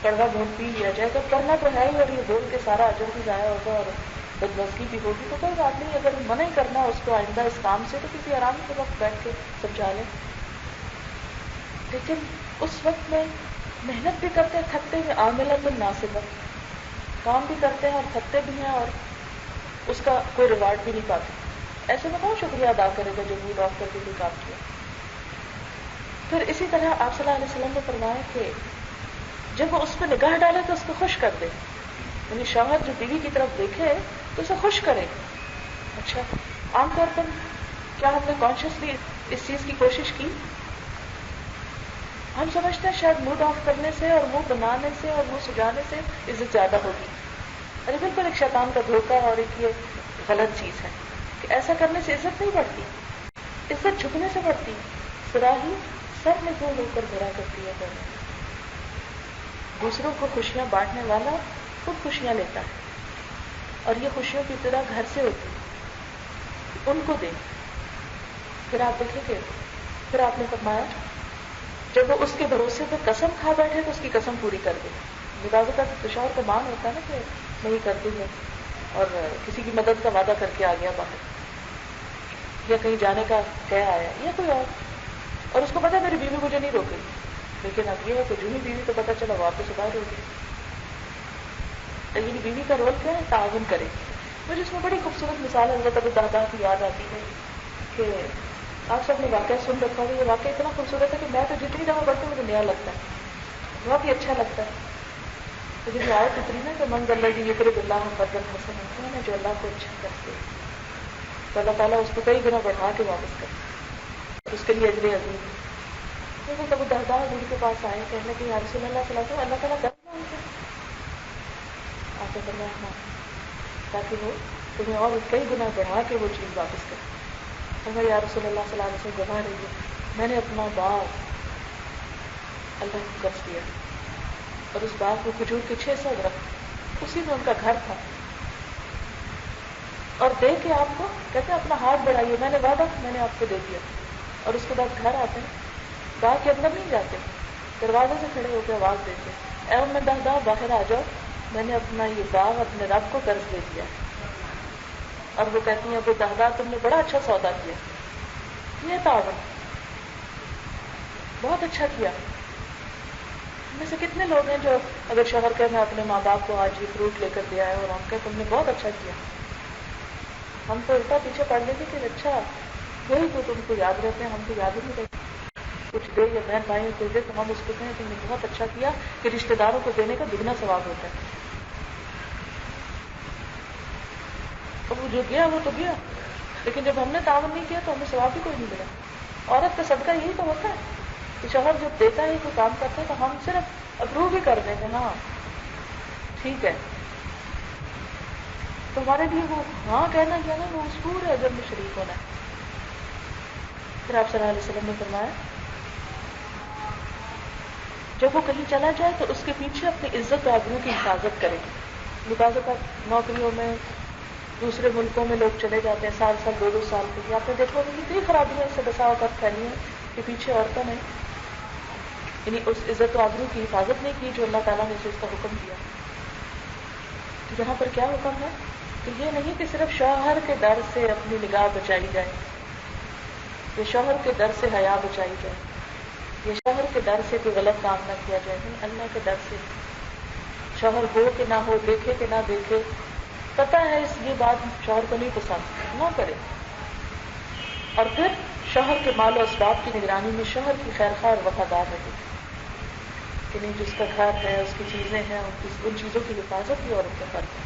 کڑوا گھونٹ پی لیا جائے تو کرنا تو ہے ہی، اور یہ بول کے سارا اجر بھی ضائع ہوگا اور بدمزگی بھی ہوگی. تو کوئی بات نہیں، اگر منع ہی کرنا اس کو آئندہ اس کام سے تو کسی آرام کے وقت بیٹھ کے سمجھا لیں. لیکن اس وقت میں محنت بھی کرتے ہیں، تھکتے ہوئے عاملۃ ناصبۃ، کام بھی کرتے ہیں اور تھکتے بھی ہیں اور اس کا کوئی ریوارڈ بھی نہیں پاتے. ایسے میں کون شکریہ ادا کرے گا جو موڈ آف کر کے کوئی کام کیا. پھر اسی طرح آپ صلی اللہ علیہ وسلم نے فرمایا کہ جب وہ اس پہ نگاہ ڈالے تو اس کو خوش کر دے، یعنی شوہر جو بیوی کی طرف دیکھے تو اسے خوش کرے. اچھا عام طور پر کیا ہم نے کانشیسلی اس چیز کی کوشش کی؟ ہم سمجھتے ہیں شاید موڈ آف کرنے سے اور منہ بنانے سے اور منہ سجانے سے عزت زیادہ ہوگی. ارے بالکل ایک شیطان کا دھوکہ اور ایک یہ غلط چیز ہے کہ ایسا کرنے سے عزت نہیں بڑھتی، عزت جھکنے سے بڑھتی. سراہی سر میں دو لے کر بھرا کرتی ہے. دوسروں کو خوشیاں بانٹنے والا خود خوشیاں لیتا ہے، اور یہ خوشیوں کی ابتدا گھر سے ہوتی ہے، ان کو دے. پھر آپ دیکھیں کہ پھر آپ نے فرمایا جب وہ اس کے بھروسے پہ قسم کھا بیٹھے تو اس کی قسم پوری کر دے. نبازوں کا شوہر کا مان ہوتا ہے نا کہ نہیں کرتی ہے، اور کسی کی مدد کا وعدہ کر کے آ گیا باہر، یا کہیں جانے کا کہہ آیا یا کوئی اور اس کو پتا میری بیوی مجھے نہیں روکے گی. لیکن اب یہ ہے کہ جنی بیوی تو پتا چلا واپس باہر ہوگی. لیکن بیوی کا رول کیا ہے؟ تعاون کرے. مجھے اس میں بڑی خوبصورت مثال حضرت ابو الدرداء کی یاد آتی ہے کہ آپ سب نے واقعہ سن رکھا ہوگا. یہ واقعہ اتنا خوبصورت ہے کہ میں تو جتنی دفعہ پڑھتی ہوں مجھے نیا لگتا ہے، بہت ہی اچھا لگتا ہے. لیکن یہ آیت اتری نا کہ من اللہ یقرض اللہ قرضا حسنا، جو اللہ کو اچھا کرتے تو اللہ تعالیٰ اس کو کئی گنا بڑھا کے واپس کرتے، اس کے لیے اجر عظیم. لیکن ابو الدرداء حضور کے پاس آئے، کہنے کہ یا رسول اللہ صلی اللہ علیہ وسلم اللہ تعالیٰ کرنا مانگتے ہیں. آپ نے فرمایا ہاں، تاکہ وہ تمہیں اور کئی گنا بڑھا کے وہ چیز واپس کرے. فرمایا یا رسول اللہ صلی اللہ علیہ وسلم گواہ رہیے، میں نے اپنا باغ اللہ کو قرض دیا، اور اس باغ کو کھجور کے 600 درخت، اسی میں ان کا گھر تھا. اور دے کے آپ کو کہتے ہیں اپنا ہاتھ بڑھائیے، میں نے وعدہ میں نے آپ کو دے دیا. اور اس کے بعد گھر آتے ہیں، باغ کے اندر نہیں جاتے، دروازے سے کھڑے ہو کے آواز دیتے اے ام الدرداء باہر آ جاؤ، میں نے اپنا یہ باغ اپنے رب کو قرض دے دیا. اور وہ کہتی ہیں ابو الدرداء تم نے بڑا اچھا سودا کیا. یہ تعاون بہت اچھا کیا. میں سے کتنے لوگ ہیں جو اگر شوہر کہ میں اپنے ماں باپ کو آج یہ فروٹ لے کر دیا ہے اور ہم کہ تم نے بہت اچھا کیا، ہم تو الٹا پیچھے پڑ لیتے کہ اچھا وہی تو تم کو یاد رہتے ہیں، ہم کو یاد ہی نہیں رہتے. کچھ دے یا بہن بھائیوں کو دے تو ہم اس کو کہیں تم نے بہت اچھا کیا کہ رشتے داروں کو دینے کا دگنا ثواب ہوتا ہے. اب وہ جو گیا وہ تو گیا، لیکن جب ہم نے تعاون نہیں کیا تو ہمیں ثواب بھی کوئی نہیں ملا. عورت کا صدقہ یہی تو ہوتا ہے کہ شوہر جب دیتا ہے کوئی کام کرتا ہے تو ہم صرف اپروو ہی کر دیں کہ ہاں ٹھیک ہے. تو ہمارے لیے وہ ہاں کہنا کیا نا وہ مشہور ہے اجر میں شریک ہونا ہے. پھر آپ صلی اللہ علیہ وسلم نے فرمایا جب وہ کہیں چلا جائے تو اس کے پیچھے اپنی عزت و آبرو کی حفاظت کرے. بعض اوقات نوکریوں میں دوسرے ملکوں میں لوگ چلے جاتے ہیں سال سال 2-2 سال کے لیے. آپ نے دیکھا ہوگا کتنی خرابیاں سے بسا اوقات پھیلی ہیں کہ پیچھے عورتوں نے یعنی اس عزت و آبرو کی حفاظت نہیں کی جو اللہ تعالیٰ نے اسے اس کا حکم دیا. تو یہاں پر کیا حکم ہے کہ یہ نہیں کہ صرف شوہر کے ڈر سے اپنی نگاہ بچائی جائے، یا شوہر کے ڈر سے حیا بچائی جائے، یا شوہر کے ڈر سے کوئی غلط کام نہ کیا جائے. نہیں، اللہ کے ڈر سے. شوہر ہو کہ نہ ہو، دیکھے کہ نہ دیکھے، پتہ ہے یہ بات شوہر کو نہیں پسند، نہ کرے. اور پھر شوہر کے مال و اسباب کی نگرانی میں شوہر کی خیر خواہ اور وفادار رہے کہ نہیں جس کا گھر ہے اس کی چیزیں ہیں ان چیزوں کی حفاظت بھی عورت کا فرض ہے.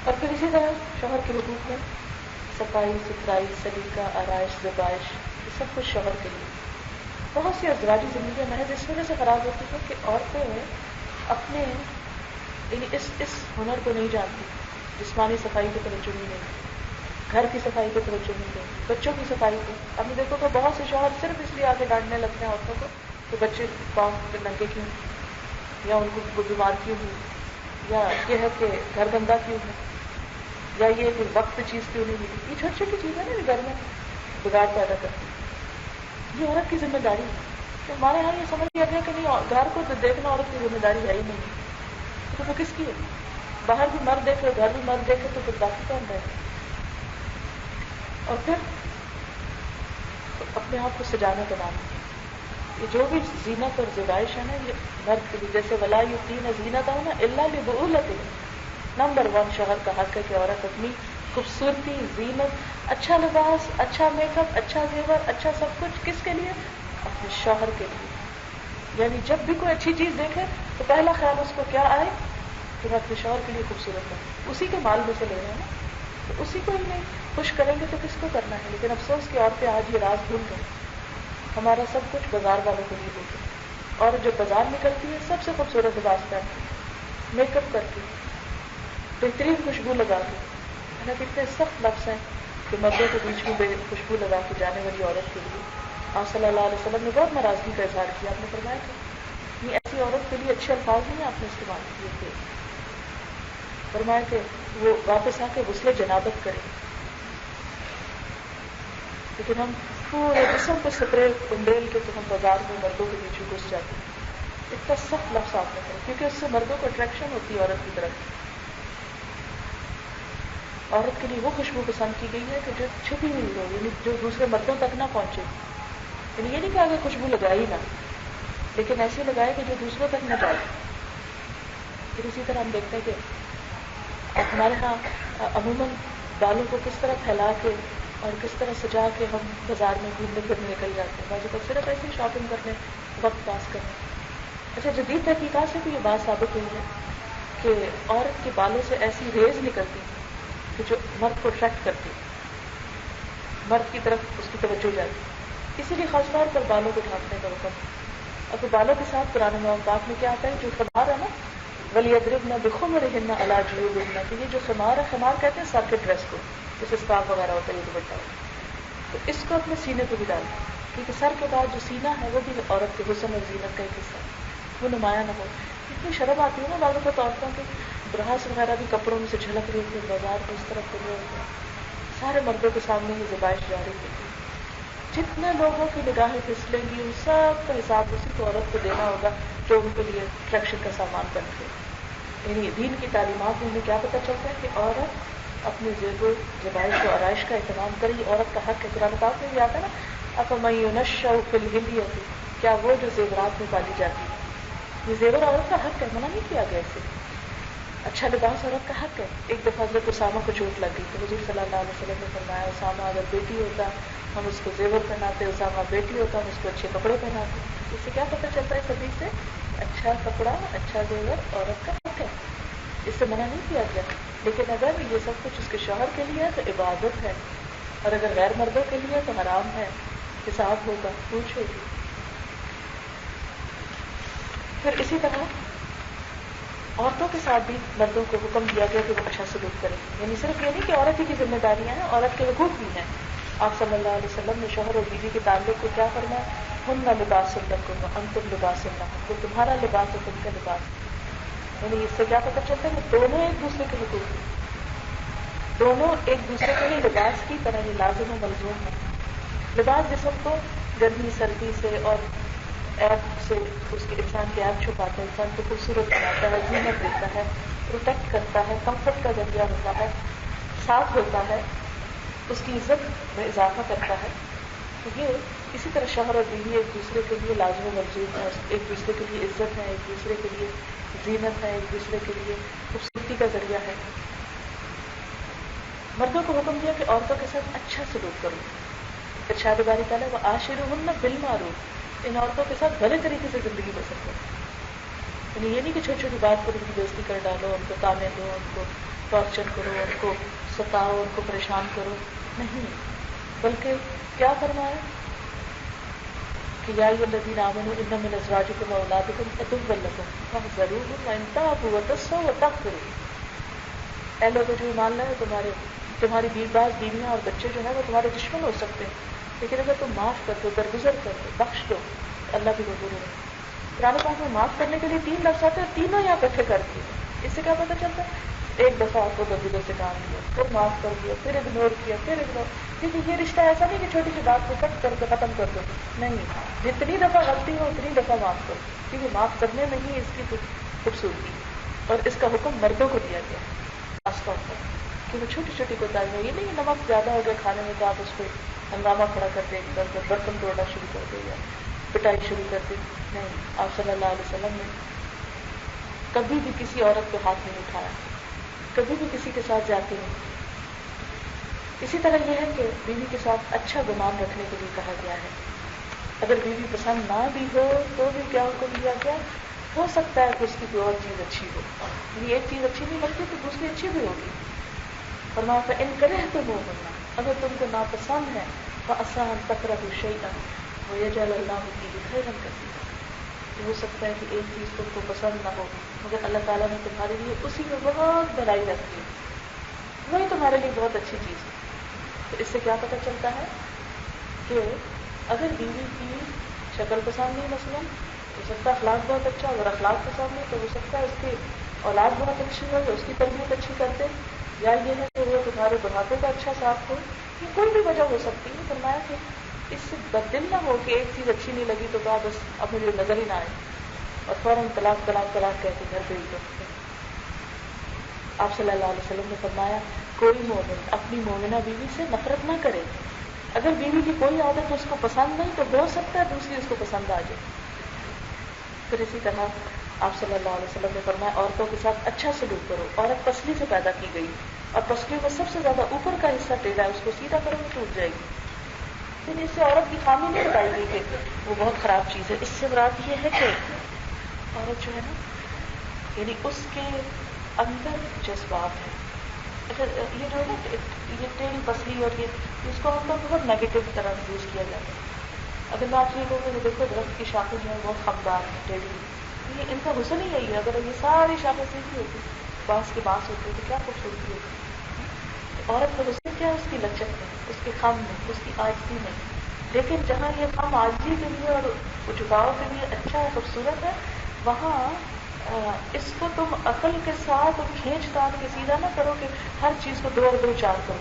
اور پھر اسی طرح شوہر کے حقوق میں صفائی ستھرائی سلیقہ آرائش زیبائش یہ سب کچھ شوہر کے لیے. بہت سی ازدواجی زندگیاں محض اس وجہ سے خراب ہوتی ہیں کہ عورتیں اپنے یعنی اس ہنر کو نہیں جانتی. جسمانی صفائی پہ توجہ نہیں دیں، گھر کی صفائی پہ توجہ نہیں دیں، بچوں کی صفائی پہ. اب نے دیکھو کہ بہت سے شوہر صرف اس لیے آگے ڈانٹنے لگتے ہیں عورتوں کو کہ بچے پاؤں پہ ننگے کیوں، یا ان کو بیمار کیوں ہوئی، یا یہ ہے کہ گھر گندا کیوں ہے، یا یہ کہ وقت چیز کیوں نہیں ملی. یہ چھوٹی چھوٹی چیزیں نا گھر میں بگاڑ پیدا کرتی. یہ عورت کی ذمہ داری ہے. تو ہمارے یہاں یہ سمجھ لیا گیا کہ نہیں گھر کو دیکھنا عورت کی ذمہ داری ہے ہی نہیں. تو وہ کس کی ہے؟ باہر بھی مرد دیکھے گھر بھی مرد دیکھے تو پھر باقی کون رہے گا. اور پھر اپنے آپ کو سجانے کا نام ہے. یہ جو بھی زینت اور زیبائش ہے نا یہ مرد کے لیے جیسے ولا یبدین زینتہن الا لبعولتہن. نمبر 1 شوہر کا حق ہے کہ عورت اپنی خوبصورتی زینت اچھا لباس اچھا میک اپ اچھا زیور اچھا سب کچھ کس کے لیے؟ اپنے شوہر کے لیے. یعنی جب بھی کوئی اچھی چیز دیکھے تو پہلا خیال اس کو کیا آئے کہ میں اپنے شوہر کے لیے خوبصورت ہوں. اسی کے مال میں سے لے رہے ہیں نا تو اسی کو ہی نہیں خوش کریں گے تو کس کو کرنا ہے. لیکن افسوس کی عورتیں آج یہ راز بھول گئی. ہمارا سب کچھ بازار والوں کو نہیں بولتے. اور جب بازار نکلتی ہے سب سے خوبصورت لباس پہنتی میک اپ کرتی بہترین خوشبو لگا کے. کتنے سخت لفظ ہیں کہ مردوں کے بیچ میں خوشبو لگا کے جانے والی عورت کے لیے آپ صلی اللہ علیہ وسلم نے بہت ناراضگی کا اظہار کیا. آپ نے فرمایا کہ یہ ایسی عورت کے لیے اچھے الفاظ نہیں آپ نے استعمال کیے تھے. فرمایا کہ وہ واپس آ کے غسل جنابت کرے. لیکن ہم پورے جسم کو سپرے کنڈیل کے تو ہم بازار میں مردوں کے بیچ میں گھس جاتے ہیں. اتنا سخت لفظ آپ نے کرے کیونکہ اس سے مردوں کو اٹریکشن ہوتی ہے عورت کی طرف. عورت کے لیے وہ خوشبو پسند کی گئی ہے کہ جو چھپی ہوئی ہو یعنی جو دوسرے مردوں تک نہ پہنچے. یعنی یہ نہیں کہ آگے خوشبو لگائی نہ لیکن ایسے لگائے کہ جو دوسروں تک نہ جائے. پھر اسی طرح ہم دیکھتے ہیں کہ ہمارے ہاں عموماً بالوں کو کس طرح پھیلا کے اور کس طرح سجا کے ہم بازار میں گھومنے پھرنے نکل جاتے ہیں. بعض اوقات صرف ایسے ہی شاپنگ کرنے وقت پاس کرنے. اچھا جدید تحقیقات سے بھی یہ بات ثابت ہوئی ہے کہ عورت کے بالوں سے ایسی ریز نکلتی ہیں کہ جو مرد کو اٹریکٹ کرتی ہے مرد کی طرف اس کی توجہ جاتی ہے. اسی لیے خاص طور پر بالوں کو ڈھانپنے کا حکم. اب بالوں کے ساتھ قرآن پاک میں کیا آتا ہے جو خمار ہے نا وَلْيَضْرِبْنَ بِخُمُرِهِنَّ عَلَىٰ جُيُوبِهِنَّ کہ یہ جو خمار ہے خمار کہتے ہیں سر کے ڈریس کو جیسے اسکارف وغیرہ ہوتا ہے یہ دوپٹہ ہوتا ہے تو اس کو اپنے سینے پہ بھی ڈالیں کیونکہ سر کے بعد جو سینہ ہے وہ بھی عورت کے حسن اور زینت کا ایک حصہ ہے وہ نمایاں نہ ہو. اتنی شرم آتی ہے نا بعض اوقات عورتوں کے برہاس وغیرہ بھی کپڑوں میں سے جھلک رہی ہوتی ہے بازار کو اس طرف کر رہے ہوتے ہیں سارے مردوں کے سامنے یہ زبائش جاری ہوتی ہے. جتنے لوگوں کی نگاہیں پھسلیں گی ان سب کا حساب اسی کو عورت کو دینا ہوگا جو ان کے لیے اٹریکشن کا سامان بنتے. یعنی دین کی تعلیمات میں ہمیں کیا پتہ چلتا ہے کہ عورت اپنے زیب و زبائش و آرائش کا اہتمام کرے. عورت کا حق ہے. قرآن پاک میں بھی آتا ہے نا أَفَمَن يُنَشَّأُ فِي الْحِلْيَةِ کیا وہ جو زیورات میں پالی جاتی ہے یہ زیور عورت کا حق ہے منع نہیں کیا گیا اسے. اچھا لباس عورت کا حق ہے. ایک دفعہ حضرت اسامہ کو چوٹ لگ گئی تو حضور صلی اللہ علیہ وسلم نے فرمایا اسامہ اگر بیٹی ہوتا ہم اس کو زیور پہناتے, اسامہ بیٹی ہوتا ہم اس کو اچھے کپڑے پہناتے. اس سے کیا پتہ چلتا ہے اس حدیث سے؟ اچھا کپڑا اچھا زیور عورت کا حق ہے, اس سے منع نہیں کیا گیا. لیکن اگر یہ سب کچھ اس کے شوہر کے لیے ہے تو عبادت ہے, اور اگر غیر مردوں کے لیے تو حرام ہے, حساب ہوگا, پوچھ ہوگی. پھر اسی طرح عورتوں کے ساتھ بھی مردوں کو حکم دیا گیا کہ وہ اچھا سلوک کریں. یعنی صرف یہ نہیں کہ عورت ہی کی ذمہ داریاں ہیں, عورت کے حقوق بھی ہیں. آپ صلی اللہ علیہ وسلم نے شوہر اور بیوی کے تعلق کو کیا فرمایا؟ ہن لباس لکم وانتم لباس لہن, وہ تمہارا لباس ہے تم کا لباس. یعنی اس سے کیا پتہ چلتا ہے کہ دونوں ایک دوسرے کے حقوق ہیں, دونوں ایک دوسرے کے لیے لباس کی طرح ہی لازم و ملزوم ہے. لباس جسم کو گرمی سردی سے اور ایپ سے اس کے انسان کے ایپ چھپاتا ہے, انسان کو خوبصورت بناتا ہے, زینت دیتا ہے, پروٹیکٹ کرتا ہے, کمفرٹ کا ذریعہ ہوتا ہے, صاف ہوتا ہے, اس کی عزت میں اضافہ کرتا ہے. تو یہ اسی طرح شوہر اور بیوی ایک دوسرے کے لیے لازم و ملزوم ہے, ایک دوسرے کے لیے عزت ہے, ایک دوسرے کے لیے زینت ہے, ایک دوسرے کے لیے خوبصورتی کا ذریعہ ہے. مردوں کو حکم دیا کہ عورتوں کے ساتھ اچھا سلوک کرو. ارشاد باری تعالیٰ وعاشروہن بالمعروف, ان عورتوں کے ساتھ بھلے طریقے سے زندگی بسر کرو. یعنی یہ نہیں کہ چھوٹی چھوٹی بات پر ان کی بےزتی کر ڈالو, ان کو تانے دو, ان کو ٹارچر کرو, ان کو ستاؤ, ان کو پریشان کرو, نہیں. بلکہ کیا فرمایا کہ یا ایھا الذین آمنوا ان من ازواجکم واولادکم عدوا لکم فاحذروہم وان تعفوا وتصفحوا وتغفروا. اے لوگوں جو ایمان لائے, تمہاری بعض بیویاں اور بچے جو ہیں وہ تمہارے دشمن ہو سکتے ہیں, لیکن اگر تم معاف کر دو, درگزر کر دو, بخش دو, اللہ بھی غفور ہے. قرآن پاک میں معاف کرنے کے لیے 3 لفظ آتے ہیں, تینوں یہاں اکٹھے کر دیے. اس سے کیا پتہ چلتا ہے؟ ایک دفعہ آپ کو درگزر سے کام دیا, پھر معاف کر دیا, پھر اگنور کیا, پھر اگنور. کیونکہ یہ رشتہ ایسا نہیں کہ چھوٹی سی بات کو کٹ کر کے ختم کر دو, نہیں. جتنی دفعہ غلطی ہو اتنی دفعہ معاف کرو, کیونکہ معاف کرنے میں ہی اس کی خوبصورتی. اور اس کا حکم مردوں کو دیا گیا خاص طور پر, کہ وہ چھوٹی چھوٹی کوتاہیاں, یہ نہیں نمک زیادہ ہو گیا کھانے میں تو آپ اس پہ ہنگامہ کھڑا کر دیں, برتن توڑنا شروع کر دیں یا پٹائی شروع کر دیں. نہیں, آپ صلی اللہ علیہ وسلم نے کبھی بھی کسی عورت کو ہاتھ نہیں اٹھایا, کبھی بھی کسی کے ساتھ جاتے نہیں. اسی طرح یہ ہے کہ بیوی کے ساتھ اچھا گمان رکھنے کے لیے کہا گیا ہے. اگر بیوی پسند نہ بھی ہو تو بھی کیا حکم دیا گیا, ہو سکتا ہے کہ اس کی کوئی اور چیز اچھی ہو, یہ ایک چیز اچھی نہیں لگتی تو دوسری اچھی بھی ہوگی. فرمایا فإن كرهتموهن, اگر تم کو ناپسند ہے فعسى أن تكرهوا شيئا ويجعل الله فيه خيرا كثيرا. ہو سکتا ہے کہ ایک چیز تم کو پسند نہ ہو مگر اللہ تعالیٰ نے تمہارے لیے اسی میں بہت بھلائی رکھی ہے, وہی تمہارے لیے بہت اچھی چیز ہے. تو اس سے کیا پتہ چلتا ہے کہ اگر بیوی کی شکل پسند نہیں, مثلا ہو سکتا ہے اخلاق بہت اچھا, اگر اخلاق پسند نہیں تو ہو سکتا ہے اس کی اولاد بہت اچھی ہو, اس کی تربیت اچھی کرتے, یا یہ ہے کہ وہ تمہارے بڑھاپے کا اچھا ساتھ ہو, یہ کوئی بھی وجہ ہو سکتی ہے. فرمایا کہ اس سے بددل نہ ہو کہ ایک چیز اچھی نہیں لگی تو کہا بس اب مجھے نظر ہی نہ آئے اور فوراً طلاق طلاق طلاق کہہ کے گھر بھیج دو. آپ صلی اللہ علیہ وسلم نے فرمایا کوئی مومن اپنی مومنہ بیوی سے نفرت نہ کرے. اگر بیوی کی کوئی عادت اس کو پسند نہیں تو ہو سکتا ہے دوسری اس کو پسند آ جائے. پھر اسی طرح آپ صلی اللہ علیہ وسلم نے فرمایا عورتوں کے ساتھ اچھا سلوک کرو. عورت پسلی سے پیدا کی گئی اور پسلیوں میں سب سے زیادہ اوپر کا حصہ ٹیڑھا ہے, اس کو سیدھا کرو تو ٹوٹ جائے گی. لیکن اس سے عورت کی خامی نہیں بتائی گئی کہ وہ بہت خراب چیز ہے. اس سے مراد یہ ہے کہ عورت جو ہے نا, یعنی اس کے اندر جذبات ہیں. اگر یہ جو ہے نا یہ ٹیڑھی پسلی اور یہ اس کو ہم لوگ بہت نیگیٹو طرح یوز کیا جاتا ہے. اگر میں آپ یہ کہوں کہ دیکھو درخت کی شاخیں جو ہے بہت خمدار ہیں, ٹیڑھی, یہ ان کا حسن ہی یہی ہے. اگر یہ ساری شاخیں سیدھی ہوتی, بانس کے بانس ہوتے تو کیا خوبصورتی ہوتی. عورت کا حسن کیا ہے, اس کی لچک میں, اس کے خم میں, اس کی عاجزی میں. لیکن جہاں یہ خم عاجزی کے لیے اور جھکاؤ کے لیے اچھا ہے, خوبصورت ہے, وہاں اس کو تم عقل کے ساتھ کھینچ تان کے سیدھا نہ کرو کہ ہر چیز کو 2 اور 2 4 کرو.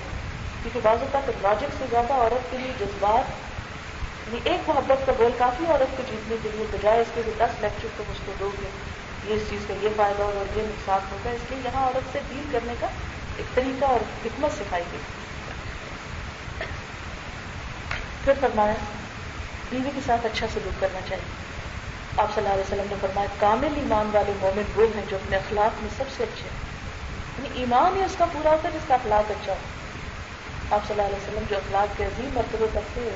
کیونکہ بعض اوقات لاجک سے زیادہ عورت کے لیے جذبات, یعنی ایک محبت کا بول کافی عورت کو جیتنے کے لیے, بجائے اس کے 10 لیکچر تم اس کو دو گے یہ اس چیز کا یہ فائدہ اور یہ نقصان ہوگا. اس لیے یہاں عورت سے ڈیل کرنے کا ایک طریقہ اور حکمت سکھائی گئی. پھر فرمایا بیوی کے ساتھ اچھا سلوک کرنا چاہیے. آپ صلی اللہ علیہ وسلم نے فرمایا کامل ایمان والے مومن وہ ہیں جو اپنے اخلاق میں سب سے اچھے ہیں. یعنی ایمان ہی اس کا پورا ہوتا ہے جس کا اخلاق اچھا ہو. آپ صلی اللہ علیہ وسلم جو اخلاق کے عظیم مرتبے تک تھے،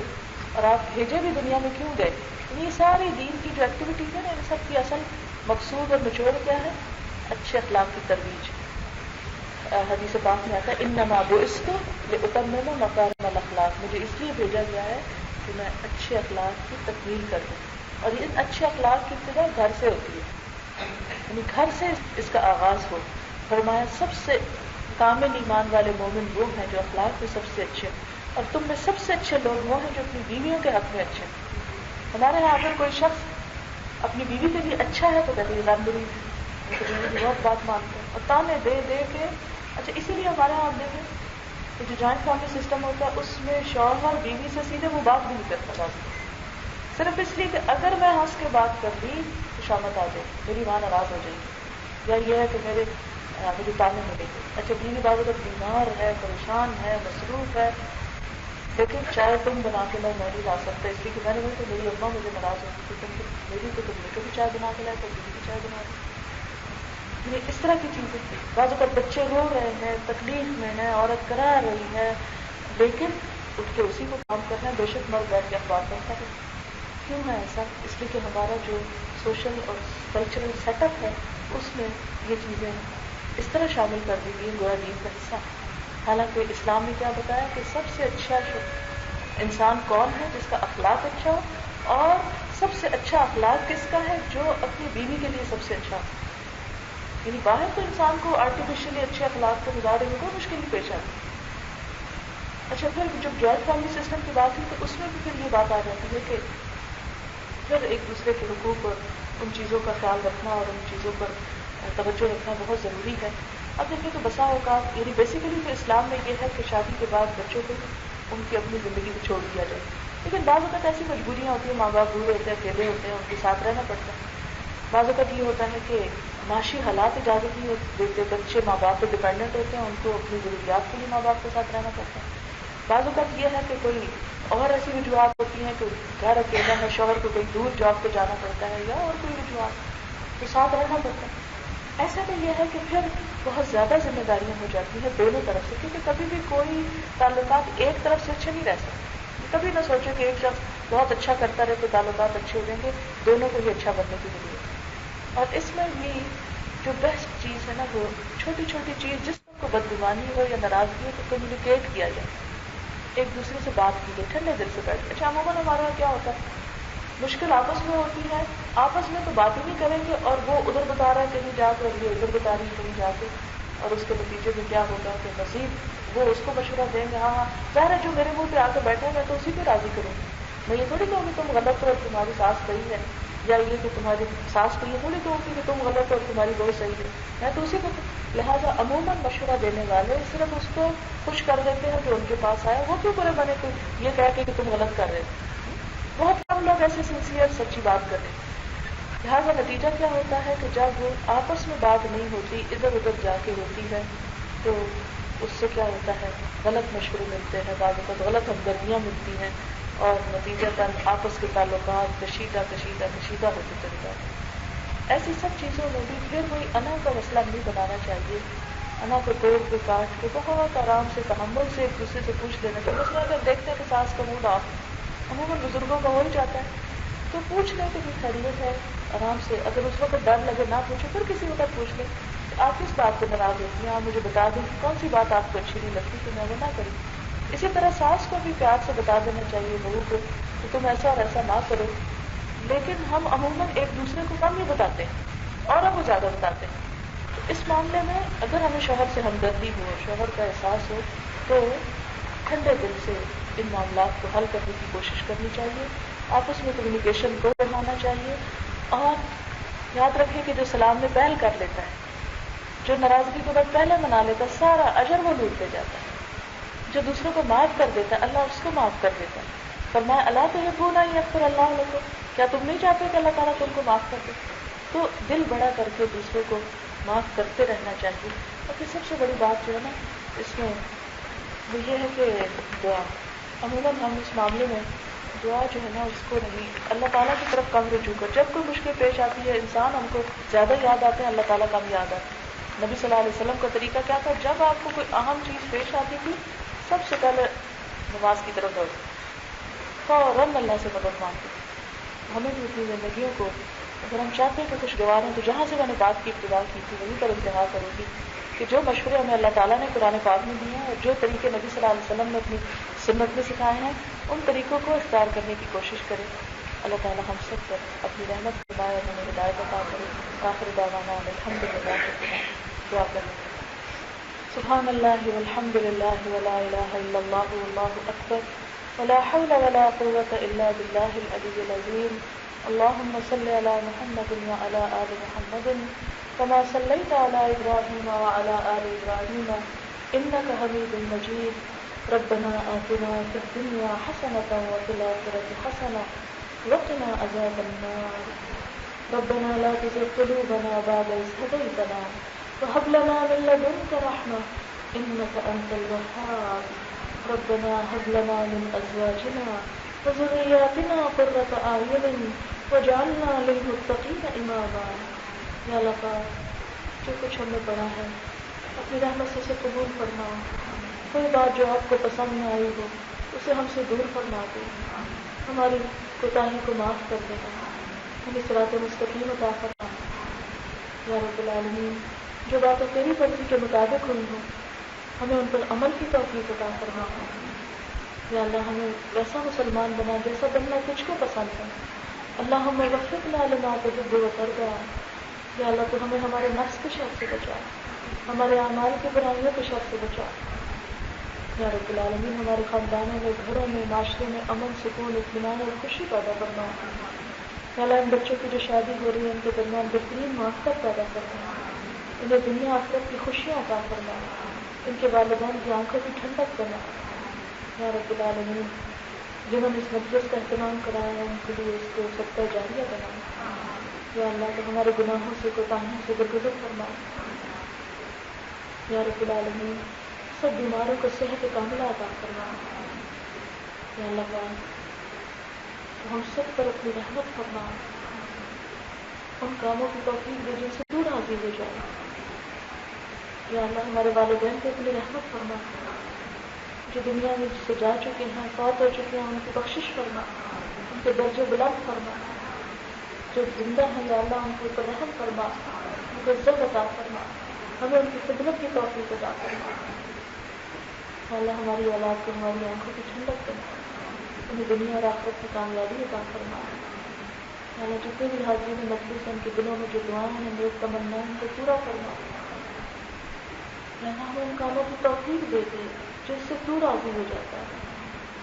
اور آپ بھیجے بھی دنیا میں کیوں گئے؟ یہ ساری دین کی جو ایکٹیویٹیز ہے نا، ان سب کی اصل مقصود اور نچوڑ کیا ہے؟ اچھے اخلاق کی ترویج. حدیث پاک میں آتا ہے انما بعثت لاتمم مکارم الاخلاق، مجھے اس لیے بھیجا گیا ہے کہ میں اچھے اخلاق کی تکمیل کر دوں. اور یہ اچھے اخلاق کی ابتدا گھر سے ہوتی ہے، یعنی گھر سے اس کا آغاز ہو. فرمایا سب سے کامل ایمان والے مومن وہ ہیں جو اخلاق میں سب سے اچھے، اور تم میں سب سے اچھے لوگ وہ ہیں جو اپنی بیویوں کے حق میں اچھے ہیں. ہمارے یہاں اگر کوئی شخص اپنی بیوی کے لیے اچھا ہے تو کہتے ہیں الحمدللہ، بیوی کی بہت بات مانتے ہیں، اور تانے دے دے کے. اچھا اسی لیے ہمارے یہاں آپ دیکھیں کہ جو جوائنٹ فیملی سسٹم ہوتا ہے اس میں شوہر بیوی سے سیدھے وہ بات بھی نہیں کرتا تھا، صرف اس لیے کہ اگر میں ہنس کے بات کر لی تو شامت آ جائے، میری ماں ناراض ہو جائے گی، یا یہ ہے کہ مجھے تانے ملے گی. اچھا بیوی بات اگر بیمار ہے، پریشان ہے، مصروف ہے، لیکن چائے تم بنا کے میں نہیں لا سکتا اس لیے کہ میں نے تو میری اماں مجھے ناراض ہوتی تھی، تم میری تو تم کو بھی چائے بنا کے لائے تو بیوی کی چائے بنا دی. اس طرح کی چیزیں. بعض اوقات بچے رو رہے ہیں، تکلیف میں ہے، عورت کرا رہی ہے، لیکن اٹھ کے اسی کو کام کرنا ہے. بے شک مرد بیٹھ کے اخبار پڑھتا ہے. کیوں ہے ایسا؟ اس لیے کہ ہمارا جو سوشل اور کلچرل سیٹ اپ ہے اس میں یہ چیزیں اس طرح شامل کر دی گئی گویا دین کا حصہ. حالانکہ اسلام نے کیا بتایا کہ سب سے اچھا انسان کون ہے؟ جس کا اخلاق اچھا ہو. اور سب سے اچھا اخلاق کس کا ہے؟ جو اپنی بیوی کے لیے سب سے اچھا ہو. یعنی باہر تو انسان کو آرٹیفیشلی اچھے اخلاق کو گزارنے میں کوئی مشکل نہیں پیش آتی. اچھا پھر جب جوائنٹ فیملی سسٹم کی بات ہوئی تو اس میں بھی پھر یہ بات آ جاتی ہے کہ پھر ایک دوسرے کے حقوق اور ان چیزوں کا خیال رکھنا اور ان چیزوں پر توجہ رکھنا بہت ضروری ہے. اب دیکھیں تو بسا اوقات یعنی بیسیکلی تو اسلام میں یہ ہے کہ شادی کے بعد بچوں کو ان کی اپنی زندگی کو چھوڑ دیا جائے، لیکن بعض اوقات ایسی مجبوریاں ہوتی ہیں، ماں باپ بوڑھے ہوتے ہیں، اکیلے ہوتے ہیں، ان کے ساتھ رہنا پڑتا ہے. بعض اوقات یہ ہوتا ہے کہ معاشی حالات اجازت نہیں دیتے، بچے ماں باپ پہ ڈپینڈنٹ ہوتے ہیں، ان کو اپنی ضروریات کے لیے ماں باپ کے ساتھ رہنا پڑتا ہے. بعض اوقات یہ ہے کہ کوئی اور ایسی وجوہات ہوتی ہیں کہ گھر اکیلا ہے، شوہر کو کوئی دور جاب پہ جانا پڑتا ہے، یا اور کوئی وجوہات تو ساتھ رہنا پڑتا ہے. ایسا میں یہ ہے کہ پھر بہت زیادہ ذمہ داریاں ہو جاتی ہیں دونوں طرف سے، کیونکہ کبھی بھی کوئی تعلقات ایک طرف سے اچھے نہیں رہ سکتے. کبھی نہ سوچو کہ ایک شخص بہت اچھا کرتا رہے تو تعلقات اچھے ہو جائیں گے. دونوں کو ہی اچھا بننے کی ضرورت ہے. اور اس میں بھی جو بیسٹ چیز ہے نا وہ چھوٹی چھوٹی چیز، جس کو بدگمانی ہو یا ناراضگی ہو تو کمیونیکیٹ کیا جائے، ایک دوسرے سے بات کی جائے ٹھنڈے دل سے بیٹھ کے. اچھا عموماً ہمارا کیا ہوتا ہے، مشکل آپس میں ہوتی ہے، آپس میں تو بات ہی نہیں کریں گے، اور وہ ادھر بتا رہا ہے کہیں جا کے اور یہ ادھر بتا رہی ہے کہیں جا کے، اور اس کے نتیجے میں کیا ہوگا کہ مزید وہ اس کو مشورہ دیں گے. ہاں ظاہر ہے جو میرے منہ پہ آ کے بیٹھے میں تو اسی پہ راضی کروں گی. میں یہ تھوڑی کہوں گی تم غلط ہو اور تمہاری ساس صحیح ہے، یا یہ کہ تمہاری ساس کو یہ تھوڑی کہوں گی کہ تم غلط ہو اور تمہاری بہو صحیح ہے. میں تو اسی کو. لہٰذا عموماً مشورہ دینے والے صرف اس کو خوش کر دیتے ہیں جو ان کے پاس آیا. وہ کیوں برے بنے کہ یہ کہہ کے کہ تم غلط کر رہے ہو. بہت کم لوگ ایسے سنسیئر سچی بات کریں. لہٰذا نتیجہ کیا ہوتا ہے کہ جب وہ آپس میں بات نہیں ہوتی، ادھر ادھر جا کے ہوتی ہے، تو اس سے کیا ہوتا ہے غلط مشورے ملتے ہیں، بعض اوقات غلط ہمدردیاں ملتی ہیں، اور نتیجہ آپس کے تعلقات کشیدہ ہوتے چلے جاتے ہیں. ایسی سب چیزوں میں بھی پھر وہی انا کا مسئلہ نہیں بنانا چاہیے. انا کو توڑ کے کاٹ کے بہت آرام سے تحمل سے ایک دوسرے سے پوچھ لینا چاہیے. مثلا اگر دیکھتے ہیں کہ ساس کا موڈ آف، عموماً بزرگوں کا ہو ہی جاتا ہے، تو پوچھ لیں کہ خیریت ہے آرام سے. اگر اس وقت ڈر لگے نہ پوچھے، پھر کسی وقت پوچھ لیں آپ کس بات پہ ناراض ہوتی ہیں، آپ مجھے بتا دیں کون سی بات آپ کو اچھی نہیں لگتی کہ میں وہ نہ کروں. اسی طرح ساس کو بھی پیار سے بتا دینا چاہیے بہو کو کہ تم ایسا اور ایسا نہ کرو. لیکن ہم عموماً ایک دوسرے کو کم ہی بتاتے ہیں اور وہ زیادہ بتاتے ہیں. تو اس معاملے میں اگر ہمیں شوہر سے ہمدردی ہو، شوہر کا احساس ہو، تو ٹھنڈے دل سے ان معاملات کو حل کرنے کی کوشش کرنی چاہیے. آپس میں کمیونیکیشن کو بڑھانا چاہیے. اور یاد رکھیں کہ جو سلام میں پہل کر لیتا ہے، جو ناراضگی کے بعد پہلے منا لیتا ہے، سارا اجر وہ لوٹ لے جاتا ہے. جو دوسروں کو معاف کر دیتا ہے اللہ اس کو معاف کر دیتا ہے. فرمایا اللہ تحبون ان یغفر اللہ لکم، کیا تم نہیں چاہتے کہ اللہ تعالیٰ تم کو معاف کر دے؟ تو دل بڑا کر کے دوسروں کو معاف کرتے رہنا چاہیے. اور پھر سب سے بڑی بات جو ہے نا اس میں وہ یہ ہے کہ دعا. عموماً ہم اس معاملے میں دعا جو ہے نا اس کو نہیں، اللہ تعالیٰ کی طرف کم رجوع کر. جب کوئی مشکل پیش آتی ہے انسان ہم کو زیادہ یاد آتے ہیں، اللہ تعالیٰ کم یاد آتے ہیں. نبی صلی اللہ علیہ وسلم کا طریقہ کیا تھا؟ جب آپ کو کوئی اہم چیز پیش آتی تھی سب سے پہلے نماز کی طرف دوڑ فوراً اللہ سے مدد مانگتے. ہمیں بھی اپنی زندگیوں کو اگر ہم چاہتے ہیں کہ خوشگوار ہیں تو جہاں سے میں نے بات کی ابتدا کی تھی وہیں پر انتہا کروں گی کہ جو مشورے ہمیں اللہ تعالیٰ نے قرآن پاک میں دیے ہیں اور جو طریقے نبی صلی اللہ علیہ وسلم نے اپنی سنت میں سکھائے ہیں ان طریقوں کو اختیار کرنے کی کوشش کریں. اللہ تعالیٰ ہم سب پر اپنی رحمت فرمائے اور ہمیں ہدایت عطا کرے. آخر دعوانا الحمدللہ. دعا کریں. سبحان اللہ والحمد للہ ولا الہ الا اللہ واللہ اکبر ولا حول ولا قوة الا باللہ العلی العظیم. اللهم صل على محمد وعلى آل محمد كما صليت على إبراهيم وعلى آل إبراهيم إنك حميد مجيد. ربنا آتنا في الدنيا حسنة وفي الآخرة حسنة وقنا عذاب النار. ربنا لا تزغ قلوبنا بعد إذ هديتنا وهب لنا من لدنك رحمة إنك أنت الوهاب. ربنا هب لنا من أزواجنا وذرياتنا قرة أعين وجعلنا للمتقين إماما. یا اللہ پاک جو کچھ ہم نے پڑھا ہے اپنی رحمت سے اسے قبول فرما. کوئی بات جو آپ کو پسند نہ آئی ہو اسے ہم سے دور فرما دے. ہماری کوتاہی کو معاف کر دینا. ہمیں صراط مستقیم عطا فرما. یا رب العالمین جو باتیں تیری مرضی کے مطابق ہوئی ہوں ہمیں ان پر عمل کی توفیق عطا فرما. یا اللہ ہمیں ویسا مسلمان بنا جیسا بننا تجھ کو پسند ہے. اللہ ہمیں وفقنا لما تحب وترضى. یا اللہ تو ہمیں ہمارے نفس کے شر سے بچا, ہمارے اعمال کی برائیوں کے شر سے بچا. یا رب العالمین ہمارے خاندانوں میں, گھروں میں, معاشرے میں امن, سکون, اطمینان اور خوشی پیدا کرنا. یا اللہ ان بچوں کی جو شادی ہو رہی ہے ان کے درمیان بہترین موافقت پیدا کرنا. انہیں دنیا آخرت کی خوشیاں عطا کرنا. ان کے والدین کی آنکھوں کی ٹھنڈک کرنا. یا رب العالمین جنہوں نے اس مجلس کا اہتمام کرایا ہے ان کے لیے اس کو صدقہ جاریہ بنا. یا اللہ تو ہمارے گناہوں سے کوتاہیوں سے درگزر فرما. یا رب العالمین سب بیماروں کو صحت کاملہ عطا فرما. یا اللہ تو ہم سب پر اپنی رحمت فرما. ان کاموں کی توفیق دے جن سے تو راضی ہو جائے. یا اللہ ہمارے والدین کو اپنی رحمت فرما. جو دنیا میں جس سے جا چکے ہیں, فوت ہو چکے ہیں, ان کی بخشش فرما, ان کے درجے بلند فرما. جو زندہ ہیں یا اللہ ان کے اوپر رحم فرما, ان کو عزت عطا فرما, ہمیں ان کی خدمت کی توفیق عطا فرما. یا اللہ ہماری اولاد کو ہماری آنکھوں کی ٹھنڈک کرنا, انہیں دنیا اور آخرت کی کامیابی عطا فرما. یا اللہ جتنے بھی حاضرین مجلس ہیں ان کے دلوں میں جو دعائیں ہیں نیک تمنائیں ان کو پورا فرما. یا اللہ ہمیں ان کاموں کی توفیق دے دے جس سے تو راضی ہو جاتا ہے,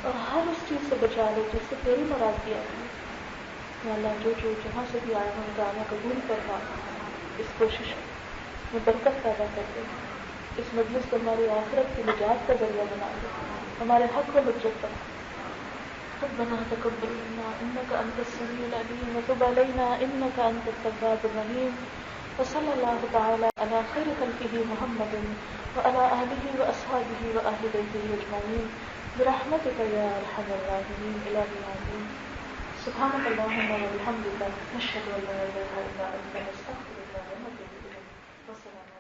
اور ہر اس چیز سے بچا لے جس سے تیری ناراضگی آتی ہے. یا اللہ جو جہاں سے بھی آئے ہیں ان کا آنا قبول کرنا. اس کوشش میں برکت پیدا کر دے. اس مجلس کو ہماری آخرت کی نجات کا ذریعہ بنا دے. ہمارے حق کو حجت بنا. ربنا تقبل منا انك انت السميع العليم وتب علينا انك انت التواب الرحيم. وصلى الله تعالى على خير خلقه محمد وعلى آله وأصحابه وأهل بيته أجمعين برحمتك يا أرحم الراحمين إلهي العظيم. سبحانك اللهم وبحمدك نشهد أن لا إله إلا أنت نستغفرك ونتوب إليك. والسلام